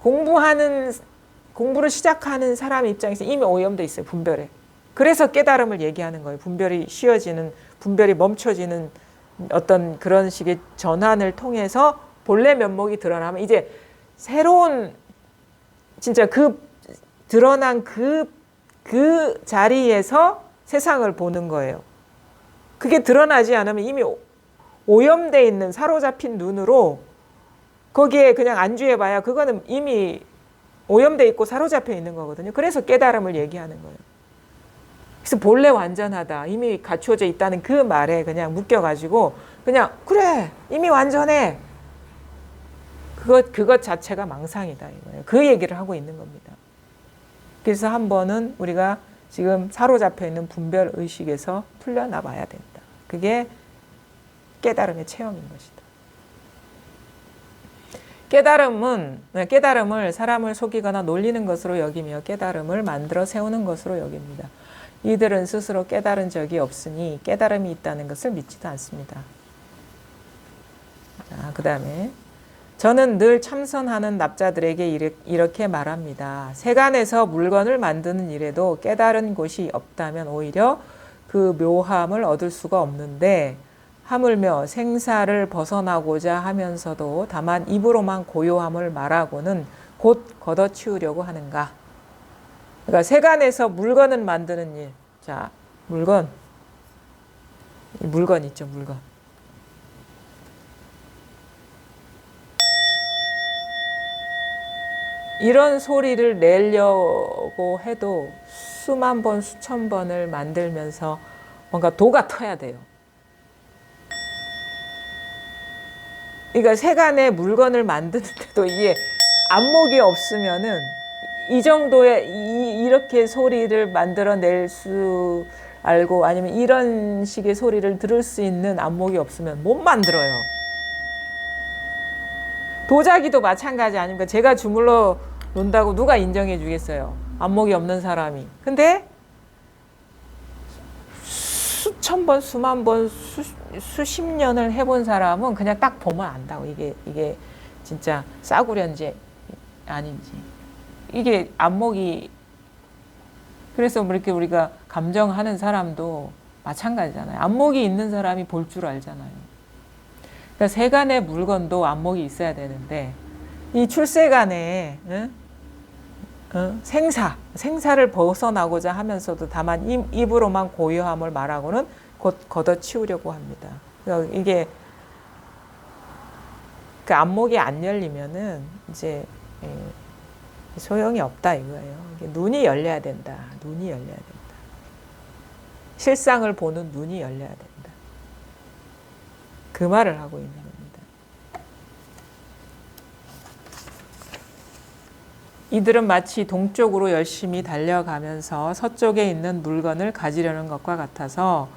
Speaker 1: 공부를 시작하는 사람 입장에서 이미 오염돼 있어요. 분별에. 그래서 깨달음을 얘기하는 거예요. 분별이 쉬어지는, 분별이 멈춰지는 어떤 그런 식의 전환을 통해서 본래 면목이 드러나면 이제 새로운 진짜 드러난 그 자리에서 세상을 보는 거예요. 그게 드러나지 않으면 이미 오염돼 있는 사로잡힌 눈으로 거기에 그냥 안주해봐야 그거는 이미 오염돼 있고 사로잡혀 있는 거거든요. 그래서 깨달음을 얘기하는 거예요. 그래서 본래 완전하다, 이미 갖추어져 있다는 그 말에 그냥 묶여가지고 그냥 그래 이미 완전해, 그것 자체가 망상이다 이거예요. 그 얘기를 하고 있는 겁니다. 그래서 한 번은 우리가 지금 사로잡혀 있는 분별 의식에서 풀려나봐야 된다. 그게 깨달음의 체험인 것이다. 깨달음을 사람을 속이거나 놀리는 것으로 여기며 깨달음을 만들어 세우는 것으로 여깁니다. 이들은 스스로 깨달은 적이 없으니 깨달음이 있다는 것을 믿지도 않습니다. 자, 그 다음에 저는 늘 참선하는 납자들에게 이렇게 말합니다. 세간에서 물건을 만드는 일에도 깨달은 곳이 없다면 오히려 그 묘함을 얻을 수가 없는데 하물며 생사를 벗어나고자 하면서도 다만 입으로만 고요함을 말하고는 곧 걷어치우려고 하는가. 그러니까 세간에서 물건을 만드는 일. 자, 물건 있죠, 물건. 이런 소리를 내려고 해도 수만 번, 수천 번을 만들면서 뭔가 도가 터야 돼요. 그러니까 세간에 물건을 만드는데도 이게 안목이 없으면은 이 정도의 이렇게 소리를 만들어낼 수 알고 아니면 이런 식의 소리를 들을 수 있는 안목이 없으면 못 만들어요. 도자기도 마찬가지 아닙니까? 제가 주물러 논다고 누가 인정해 주겠어요? 안목이 없는 사람이. 근데 수천 번, 수만 번, 수십 년을 해본 사람은 그냥 딱 보면 안다고. 이게 진짜 싸구려인지 아닌지. 이게 안목이, 그래서 이렇게 우리가 감정하는 사람도 마찬가지잖아요. 안목이 있는 사람이 볼 줄 알잖아요. 그러니까 세간의 물건도 안목이 있어야 되는데, 이 출세간에 생사를 벗어나고자 하면서도 다만 입으로만 고요함을 말하고는 곧 걷어치우려고 합니다. 그러니까 이게 그 안목이 안 열리면은 이제 소용이 없다 이거예요. 눈이 열려야 된다. 눈이 열려야 된다. 실상을 보는 눈이 열려야 된다. 그 말을 하고 있는 겁니다. 이들은 마치 동쪽으로 열심히 달려가면서 서쪽에 있는 물건을 가지려는 것과 같아서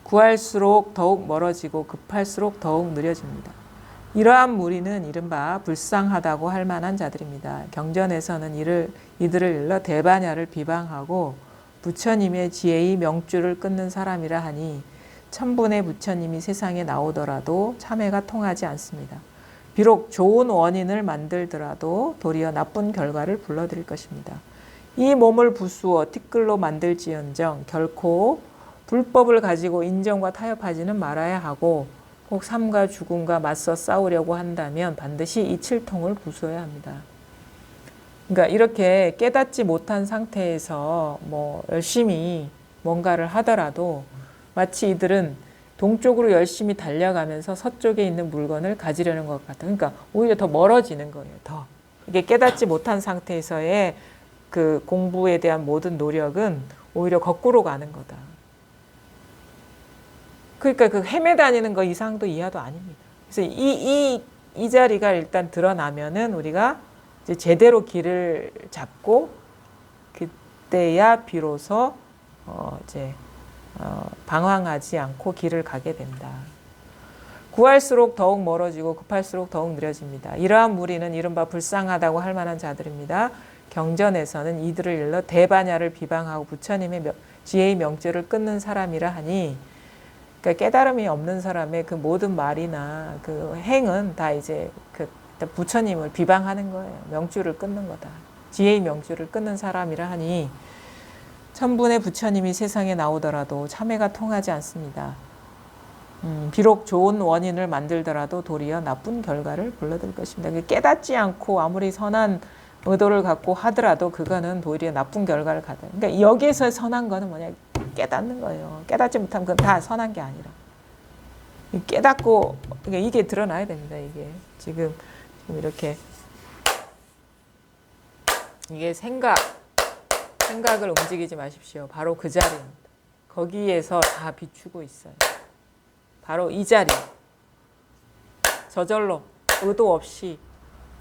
Speaker 1: 구할수록 더욱 멀어지고 급할수록 더욱 느려집니다. 이러한 무리는 이른바 불쌍하다고 할 만한 자들입니다. 경전에서는 이들을 일러 대반야를 비방하고 부처님의 지혜의 명줄을 끊는 사람이라 하니 천분의 부처님이 세상에 나오더라도 참회가 통하지 않습니다. 비록 좋은 원인을 만들더라도 도리어 나쁜 결과를 불러들일 것입니다. 이 몸을 부수어 티끌로 만들지언정 결코 불법을 가지고 인정과 타협하지는 말아야 하고 꼭 삶과 죽음과 맞서 싸우려고 한다면 반드시 이 칠통을 부수어야 합니다. 그러니까 이렇게 깨닫지 못한 상태에서 뭐 열심히 뭔가를 하더라도 마치 이들은 동쪽으로 열심히 달려가면서 서쪽에 있는 물건을 가지려는 것 같아요. 그러니까 오히려 더 멀어지는 거예요. 더. 이게 깨닫지 못한 상태에서의 그 공부에 대한 모든 노력은 오히려 거꾸로 가는 거다. 그러니까 그 헤매다니는 거 이상도 이하도 아닙니다. 그래서 이 자리가 일단 드러나면은 우리가 이제 제대로 길을 잡고 그때야 비로소 방황하지 않고 길을 가게 된다. 구할수록 더욱 멀어지고 급할수록 더욱 느려집니다. 이러한 무리는 이른바 불쌍하다고 할 만한 자들입니다. 경전에서는 이들을 일러 대반야를 비방하고 부처님의 지혜의 명줄을 끊는 사람이라 하니, 그러니까 깨달음이 없는 사람의 그 모든 말이나 그 행은 다 이제 그 부처님을 비방하는 거예요. 명줄을 끊는 거다. 지혜의 명줄을 끊는 사람이라 하니 천분의 부처님이 세상에 나오더라도 참회가 통하지 않습니다. 비록 좋은 원인을 만들더라도 도리어 나쁜 결과를 불러들 것입니다. 깨닫지 않고 아무리 선한 의도를 갖고 하더라도 그거는 도리어 나쁜 결과를 가다. 그러니까 여기에서 선한 거는 뭐냐? 깨닫는 거예요. 깨닫지 못하면 그건 다 선한 게 아니라. 깨닫고, 그러니까 이게 드러나야 됩니다. 이게 지금 이렇게 이게 생각을 움직이지 마십시오. 바로 그 자리입니다. 거기에서 다 비추고 있어요. 바로 이 자리. 저절로 의도 없이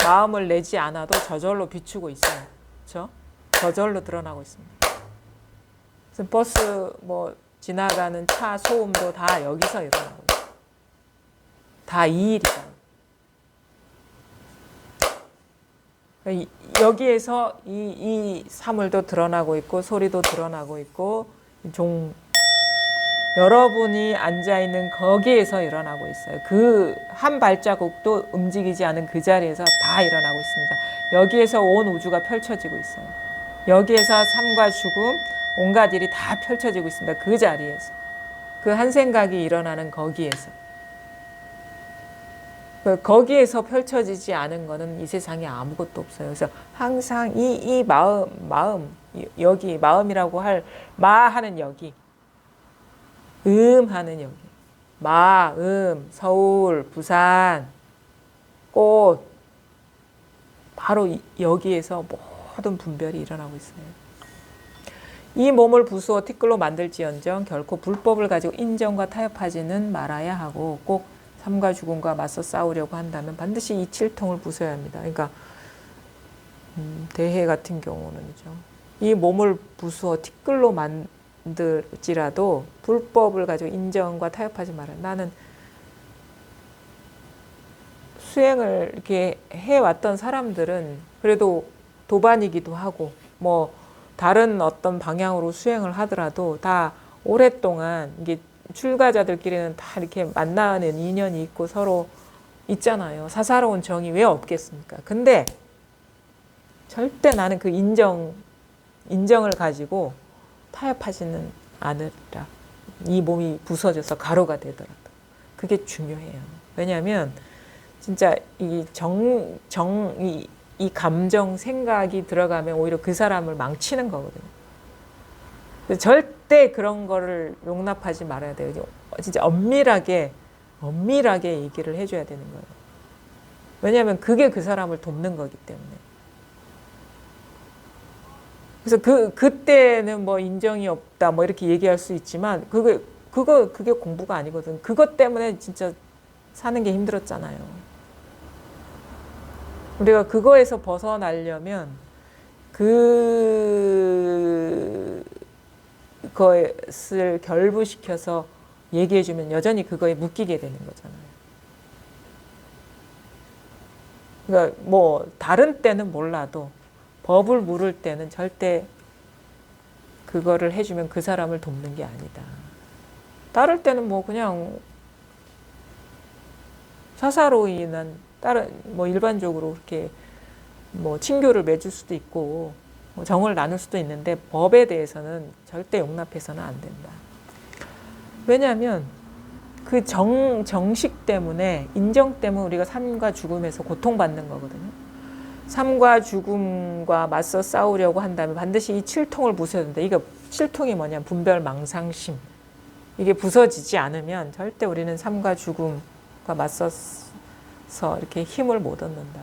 Speaker 1: 마음을 내지 않아도 저절로 비추고 있어요. 그렇죠? 저절로 드러나고 있습니다. 그래서 버스 뭐 지나가는 차 소음도 다 여기서 일어나고 있어요. 다 이 일이다. 여기에서 이 사물도 드러나고 있고 소리도 드러나고 있고 여러분이 앉아있는 거기에서 일어나고 있어요. 그 한 발자국도 움직이지 않은 그 자리에서 다 일어나고 있습니다. 여기에서 온 우주가 펼쳐지고 있어요. 여기에서 삶과 죽음, 온갖 일이 다 펼쳐지고 있습니다. 그 자리에서. 그 한 생각이 일어나는 거기에서. 거기에서 펼쳐지지 않은 것은 이 세상에 아무것도 없어요. 그래서 항상 이 마음, 여기, 마음이라고 할 마하는 여기, 하는 여기, 서울, 부산, 꽃, 바로 여기에서 모든 분별이 일어나고 있어요. 이 몸을 부수어 티끌로 만들지언정 결코 불법을 가지고 인정과 타협하지는 말아야 하고 꼭 삶과 죽음과 맞서 싸우려고 한다면 반드시 이 칠통을 부숴야 합니다. 그러니까 대해 같은 경우는요. 이 몸을 부수어 티끌로 만들지라도 불법을 가지고 인정과 타협하지 말아요. 나는 수행을 이렇게 해왔던 사람들은 그래도 도반이기도 하고 뭐 다른 어떤 방향으로 수행을 하더라도 다 오랫동안 이게 출가자들끼리는 다 이렇게 만나는 인연이 있고 서로 있잖아요. 사사로운 정이 왜 없겠습니까? 근데 절대 나는 그 인정을 가지고 타협하지는 않으리라. 이 몸이 부서져서 가루가 되더라도. 그게 중요해요. 왜냐하면 진짜 이 감정, 생각이 들어가면 오히려 그 사람을 망치는 거거든요. 절대 그런 거를 용납하지 말아야 돼요. 진짜 엄밀하게 얘기를 해줘야 되는 거예요. 왜냐하면 그게 그 사람을 돕는 거기 때문에. 그래서 그때는 뭐 인정이 없다 뭐 이렇게 얘기할 수 있지만 그게 공부가 아니거든. 그것 때문에 진짜 사는 게 힘들었잖아요. 우리가 그거에서 벗어나려면 그것을 결부시켜서 얘기해주면 여전히 그거에 묶이게 되는 거잖아요. 그러니까 뭐 다른 때는 몰라도 법을 물을 때는 절대 그거를 해주면 그 사람을 돕는 게 아니다. 따를 때는 뭐 그냥 사사로이는 다른 뭐 일반적으로 그렇게 뭐 친교를 맺을 수도 있고 뭐 정을 나눌 수도 있는데 법에 대해서는 절대 용납해서는 안 된다. 왜냐하면 그 정식 때문에 인정 때문에 우리가 삶과 죽음에서 고통받는 거거든요. 삶과 죽음과 맞서 싸우려고 한다면 반드시 이 칠통을 부숴야 된다. 이게 칠통이 뭐냐? 분별, 망상심. 이게 부서지지 않으면 절대 우리는 삶과 죽음과 맞서서 이렇게 힘을 못 얻는다.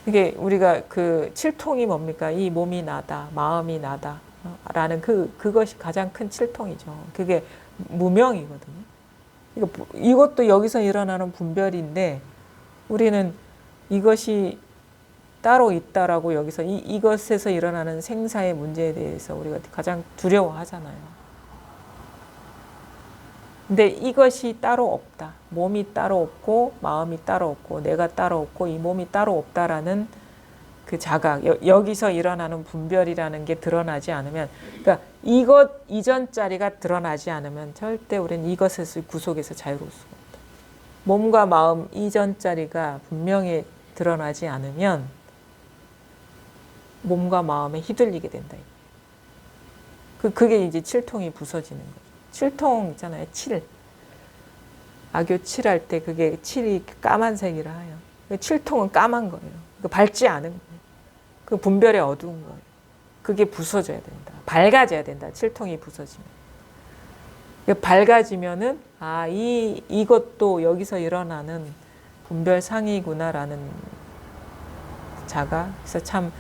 Speaker 1: 이게 우리가 그 칠통이 뭡니까? 이 몸이 나다, 마음이 나다 라는 그것이 가장 큰 칠통이죠. 그게 무명이거든요. 이것도 여기서 일어나는 분별인데 우리는 이것이 따로 있다라고 여기서 이것에서 일어나는 생사의 문제에 대해서 우리가 가장 두려워하잖아요. 근데 이것이 따로 없다. 몸이 따로 없고 마음이 따로 없고 내가 따로 없고 이 몸이 따로 없다라는 그 자각, 여기서 일어나는 분별이라는 게 드러나지 않으면, 그러니까 이것 이전짜리가 드러나지 않으면 절대 우리는 이것에서 구속에서 자유로울 수가 없다. 몸과 마음 이전짜리가 분명히 드러나지 않으면 몸과 마음에 휘둘리게 된다. 그게 이제 칠통이 부서지는 거죠. 칠통 있잖아요. 칠. 악교 칠할 때 그게 칠이 까만색이라 해요. 칠통은 까만 거예요. 밝지 않은 거예요. 그 분별이 어두운 거예요. 그게 부서져야 된다. 밝아져야 된다. 칠통이 부서지면. 밝아지면은 이것도 여기서 일어나는 분별상이구나라는 자가. 그래서 참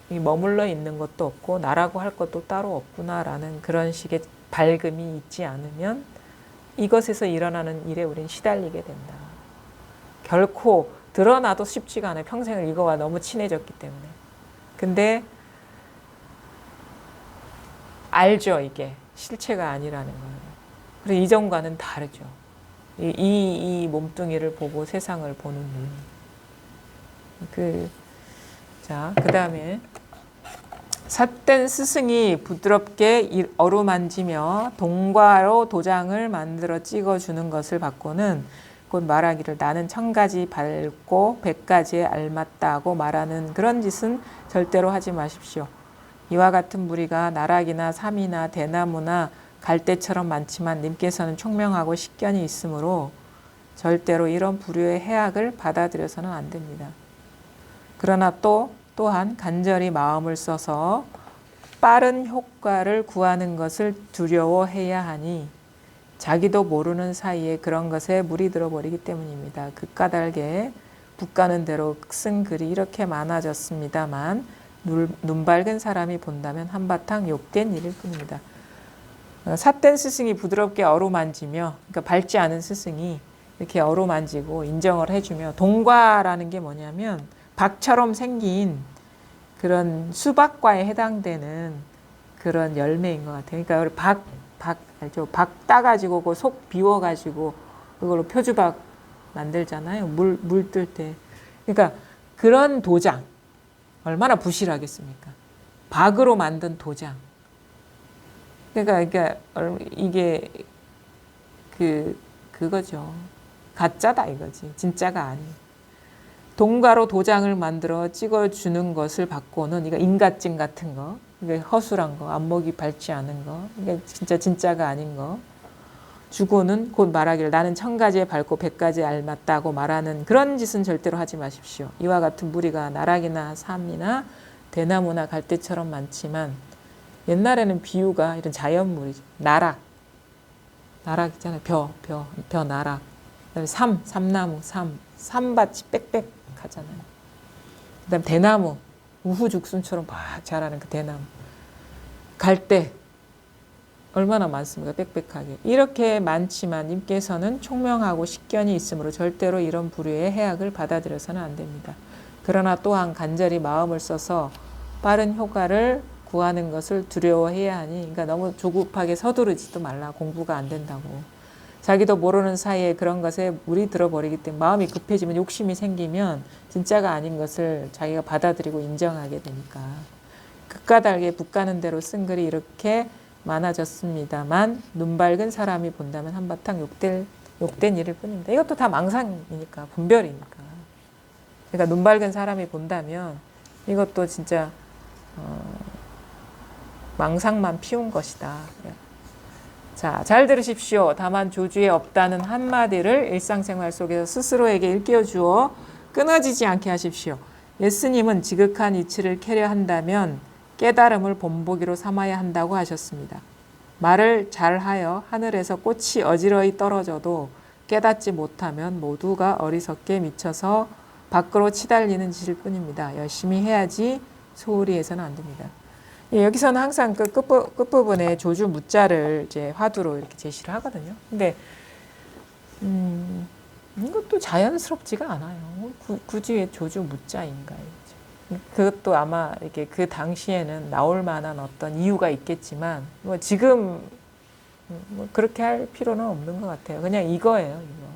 Speaker 1: 머물러 있는 것도 없고 나라고 할 것도 따로 없구나라는 그런 식의 밝음이 있지 않으면 이것에서 일어나는 일에 우리는 시달리게 된다. 결코 드러나도 쉽지가 않아요. 평생을 이거와 너무 친해졌기 때문에. 근데 알죠. 이게 실체가 아니라는 거예요. 그래서 이전과는 다르죠. 이 몸뚱이를 보고 세상을 보는 눈. 그 다음에 삿된 스승이 부드럽게 어루만지며 동과로 도장을 만들어 찍어주는 것을 받고는 곧 말하기를 나는 1000가지 밟고 100가지에 알맞다고 말하는 그런 짓은 절대로 하지 마십시오. 이와 같은 무리가 나락이나 삼이나 대나무나 갈대처럼 많지만 님께서는 총명하고 식견이 있으므로 절대로 이런 부류의 해악을 받아들여서는 안 됩니다. 그러나 또한 간절히 마음을 써서 빠른 효과를 구하는 것을 두려워해야 하니 자기도 모르는 사이에 그런 것에 물이 들어버리기 때문입니다. 그 까닭에 북가는 대로 쓴 글이 이렇게 많아졌습니다만 눈 밝은 사람이 본다면 한바탕 욕된 일일 뿐입니다. 삿된 스승이 부드럽게 어루만지며, 그러니까 밝지 않은 스승이 이렇게 어루만지고 인정을 해주며 동과라는 게 뭐냐면 박처럼 생긴 그런 수박과에 해당되는 그런 열매인 것 같아요. 그러니까 우리 박 알죠? 박 따가지고 그 속 비워가지고 그걸로 표주박 만들잖아요. 물 뜰 때. 그러니까 그런 도장 얼마나 부실하겠습니까? 박으로 만든 도장. 그러니까 이게 그거죠. 가짜다 이거지. 진짜가 아니. 동가로 도장을 만들어 찍어주는 것을 받고는 이거 인가증 같은 거, 이게 허술한 거, 안목이 밝지 않은 거, 이게 진짜가 아닌 거 주고는 곧 말하기를 나는 1000가지에 밝고 100가지에 알맞다고 말하는 그런 짓은 절대로 하지 마십시오. 이와 같은 무리가 나락이나 삶이나 대나무나 갈대처럼 많지만 옛날에는 비유가 이런 자연물이죠. 나락 있잖아요. 벼 나락. 그다음에 삼나무, 삼밭이 빽빽 하잖아요. 그다음 대나무, 우후죽순처럼 막 자라는 그 대나무. 갈대 얼마나 많습니까? 빽빽하게. 이렇게 많지만 님께서는 총명하고 식견이 있으므로 절대로 이런 부류의 해악을 받아들여서는 안 됩니다. 그러나 또한 간절히 마음을 써서 빠른 효과를 구하는 것을 두려워해야 하니, 그러니까 너무 조급하게 서두르지도 말라. 공부가 안 된다고. 자기도 모르는 사이에 그런 것에 물이 들어버리기 때문에 마음이 급해지면 욕심이 생기면 진짜가 아닌 것을 자기가 받아들이고 인정하게 되니까. 극과 달게 북가는 대로 쓴 글이 이렇게 많아졌습니다만 눈 밝은 사람이 본다면 한바탕 욕된 일일 뿐입니다. 이것도 다 망상이니까, 분별이니까. 그러니까 눈 밝은 사람이 본다면 이것도 진짜 망상만 피운 것이다. 자, 잘 들으십시오. 다만 조주에 없다는 한마디를 일상생활 속에서 스스로에게 일깨워주어 끊어지지 않게 하십시오. 예수님은 지극한 이치를 캐려 한다면 깨달음을 본보기로 삼아야 한다고 하셨습니다. 말을 잘하여 하늘에서 꽃이 어지러이 떨어져도 깨닫지 못하면 모두가 어리석게 미쳐서 밖으로 치달리는 짓일 뿐입니다. 열심히 해야지 소홀히 해서는 안 됩니다. 여기서는 항상 그 끝부분에 조주 무자를 이제 화두로 이렇게 제시를 하거든요. 근데 이것도 자연스럽지가 않아요. 굳이 왜 조주 무자인가요? 그것도 아마 이렇게 그 당시에는 나올 만한 어떤 이유가 있겠지만 뭐 지금 뭐 그렇게 할 필요는 없는 것 같아요. 그냥 이거예요, 이거.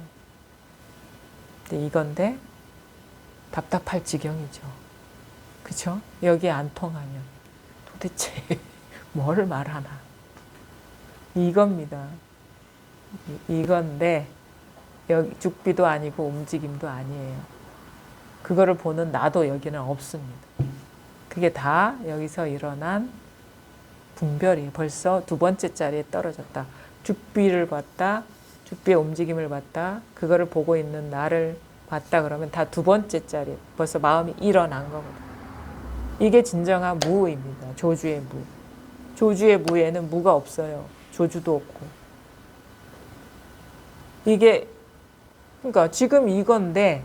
Speaker 1: 근데 이건데 답답할 지경이죠. 그렇죠? 여기에 안 통하면. 도대체 뭘 말하나. 이겁니다. 이건데 여기 죽비도 아니고 움직임도 아니에요. 그거를 보는 나도 여기는 없습니다. 그게 다 여기서 일어난 분별이에요. 벌써 두 번째 자리에 떨어졌다. 죽비를 봤다. 죽비의 움직임을 봤다. 그거를 보고 있는 나를 봤다 그러면 다 두 번째 자리에 벌써 마음이 일어난 거거든요. 이게 진정한 무입니다. 조주의 무. 조주의 무에는 무가 없어요. 조주도 없고. 이게 그러니까 지금 이건데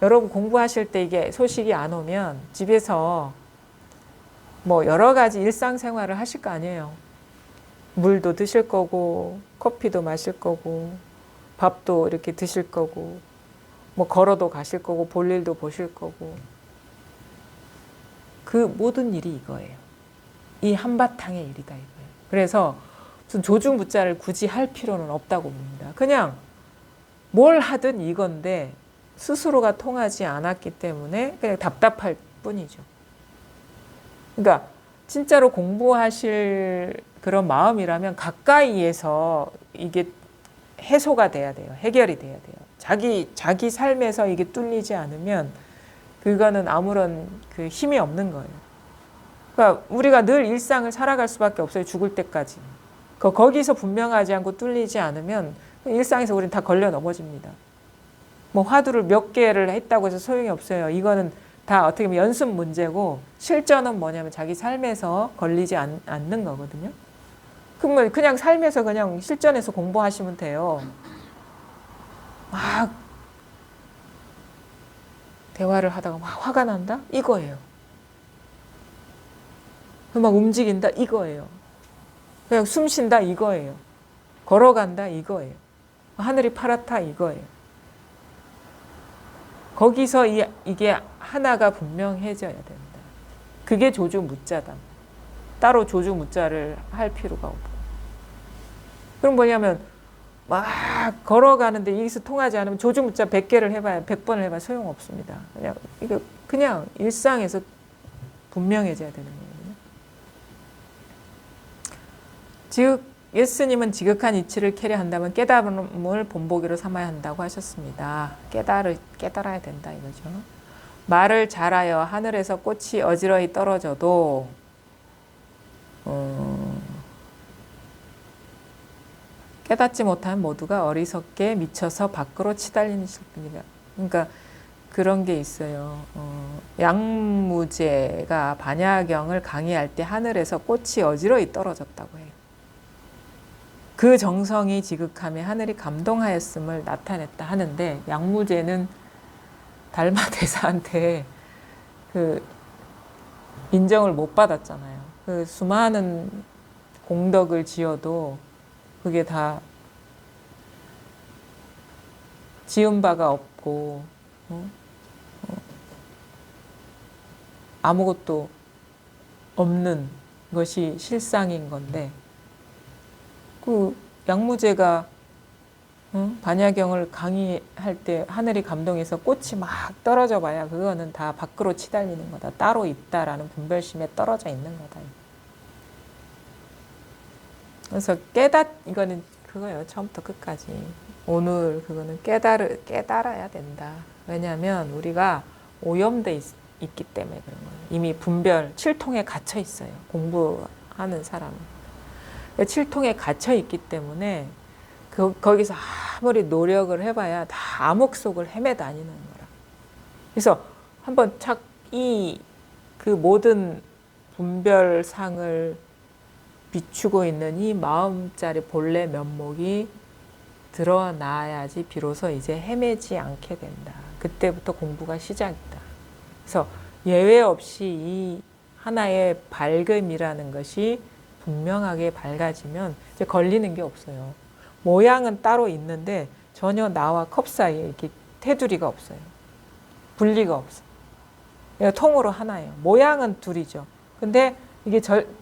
Speaker 1: 여러분 공부하실 때 이게 소식이 안 오면 집에서 뭐 여러 가지 일상생활을 하실 거 아니에요. 물도 드실 거고 커피도 마실 거고 밥도 이렇게 드실 거고 뭐 걸어도 가실 거고 볼 일도 보실 거고 그 모든 일이 이거예요. 이 한바탕의 일이다 이거예요. 그래서 무슨 조중무자를 굳이 할 필요는 없다고 봅니다. 그냥 뭘 하든 이건데 스스로가 통하지 않았기 때문에 그냥 답답할 뿐이죠. 그러니까 진짜로 공부하실 그런 마음이라면 가까이에서 이게 해소가 돼야 돼요. 해결이 돼야 돼요. 자기 삶에서 이게 뚫리지 않으면 그거는 아무런 그 힘이 없는 거예요. 그러니까 우리가 늘 일상을 살아갈 수밖에 없어요. 죽을 때까지. 거기서 분명하지 않고 뚫리지 않으면 일상에서 우리는 다 걸려 넘어집니다. 뭐 화두를 몇 개를 했다고 해서 소용이 없어요. 이거는 다 어떻게 보면 연습 문제고 실전은 뭐냐면 자기 삶에서 걸리지 않는 거거든요. 그러면 그냥 삶에서 그냥 실전에서 공부하시면 돼요. 막 대화를 하다가 막 화가 난다? 이거예요. 막 움직인다? 이거예요. 그냥 숨 쉰다? 이거예요. 걸어간다? 이거예요. 하늘이 파랗다 이거예요. 거기서 이게 하나가 분명해져야 된다. 그게 조주무자다. 따로 조주무자를 할 필요가 없고. 그럼 뭐냐면 막 걸어가는데 여기서 통하지 않으면 조주무자 100개를 해봐야 100번을 해봐야 소용없습니다. 그냥 일상에서 분명해져야 되는 거거든요. 즉 예수님은 지극한 이치를 캐려한다면 깨달음을 본보기로 삼아야 한다고 하셨습니다. 깨달아야 된다 이거죠. 말을 잘하여 하늘에서 꽃이 어지러이 떨어져도 깨닫지 못한 모두가 어리석게 미쳐서 밖으로 치달리는 뿐이다. 그러니까 그런 게 있어요. 양무제가 반야경을 강의할 때 하늘에서 꽃이 어지러이 떨어졌다고 해요. 그 정성이 지극함에 하늘이 감동하였음을 나타냈다 하는데 양무제는 달마대사한테 그 인정을 못 받았잖아요. 그 수많은 공덕을 지어도 그게 다 지은 바가 없고 아무것도 없는 것이 실상인 건데 그 양무제가 반야경을 강의할 때 하늘이 감동해서 꽃이 막 떨어져 봐야 그거는 다 밖으로 치달리는 거다. 따로 있다라는 분별심에 떨어져 있는 거다. 그래서 이거는 그거예요. 처음부터 끝까지. 오늘 그거는 깨달아야 된다. 왜냐하면 우리가 오염돼 있기 때문에 그런 거예요. 이미 분별, 칠통에 갇혀 있어요. 공부하는 사람은. 칠통에 갇혀 있기 때문에 거기서 아무리 노력을 해봐야 다 암흑 속을 헤매다니는 거라. 그래서 한번 그 모든 분별상을 비추고 있는 이 마음짜리 본래 면목이 드러나야지 비로소 이제 헤매지 않게 된다. 그때부터 공부가 시작이다. 그래서 예외 없이 이 하나의 밝음이라는 것이 분명하게 밝아지면 이제 걸리는 게 없어요. 모양은 따로 있는데 전혀 나와 컵 사이에 이렇게 테두리가 없어요. 분리가 없어요. 통으로 하나예요. 모양은 둘이죠. 근데 이게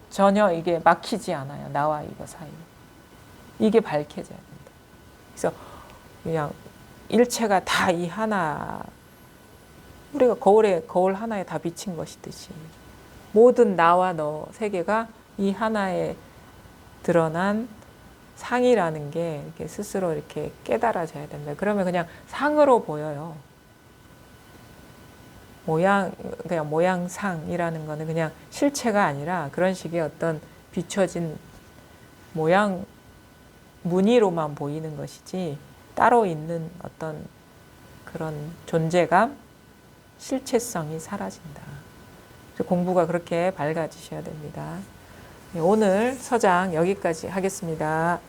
Speaker 1: 전혀 이게 막히지 않아요. 나와 이거 사이에. 이게 밝혀져야 된다. 그래서 그냥 일체가 다 이 하나, 우리가 거울 하나에 다 비친 것이듯이 모든 나와 너 세계가 이 하나에 드러난 상이라는 게 이렇게 스스로 이렇게 깨달아져야 된다. 그러면 그냥 상으로 보여요. 그냥 모양상이라는 거는 그냥 실체가 아니라 그런 식의 어떤 비춰진 모양, 무늬로만 보이는 것이지 따로 있는 어떤 그런 존재감, 실체성이 사라진다. 공부가 그렇게 밝아지셔야 됩니다. 오늘 서장 여기까지 하겠습니다.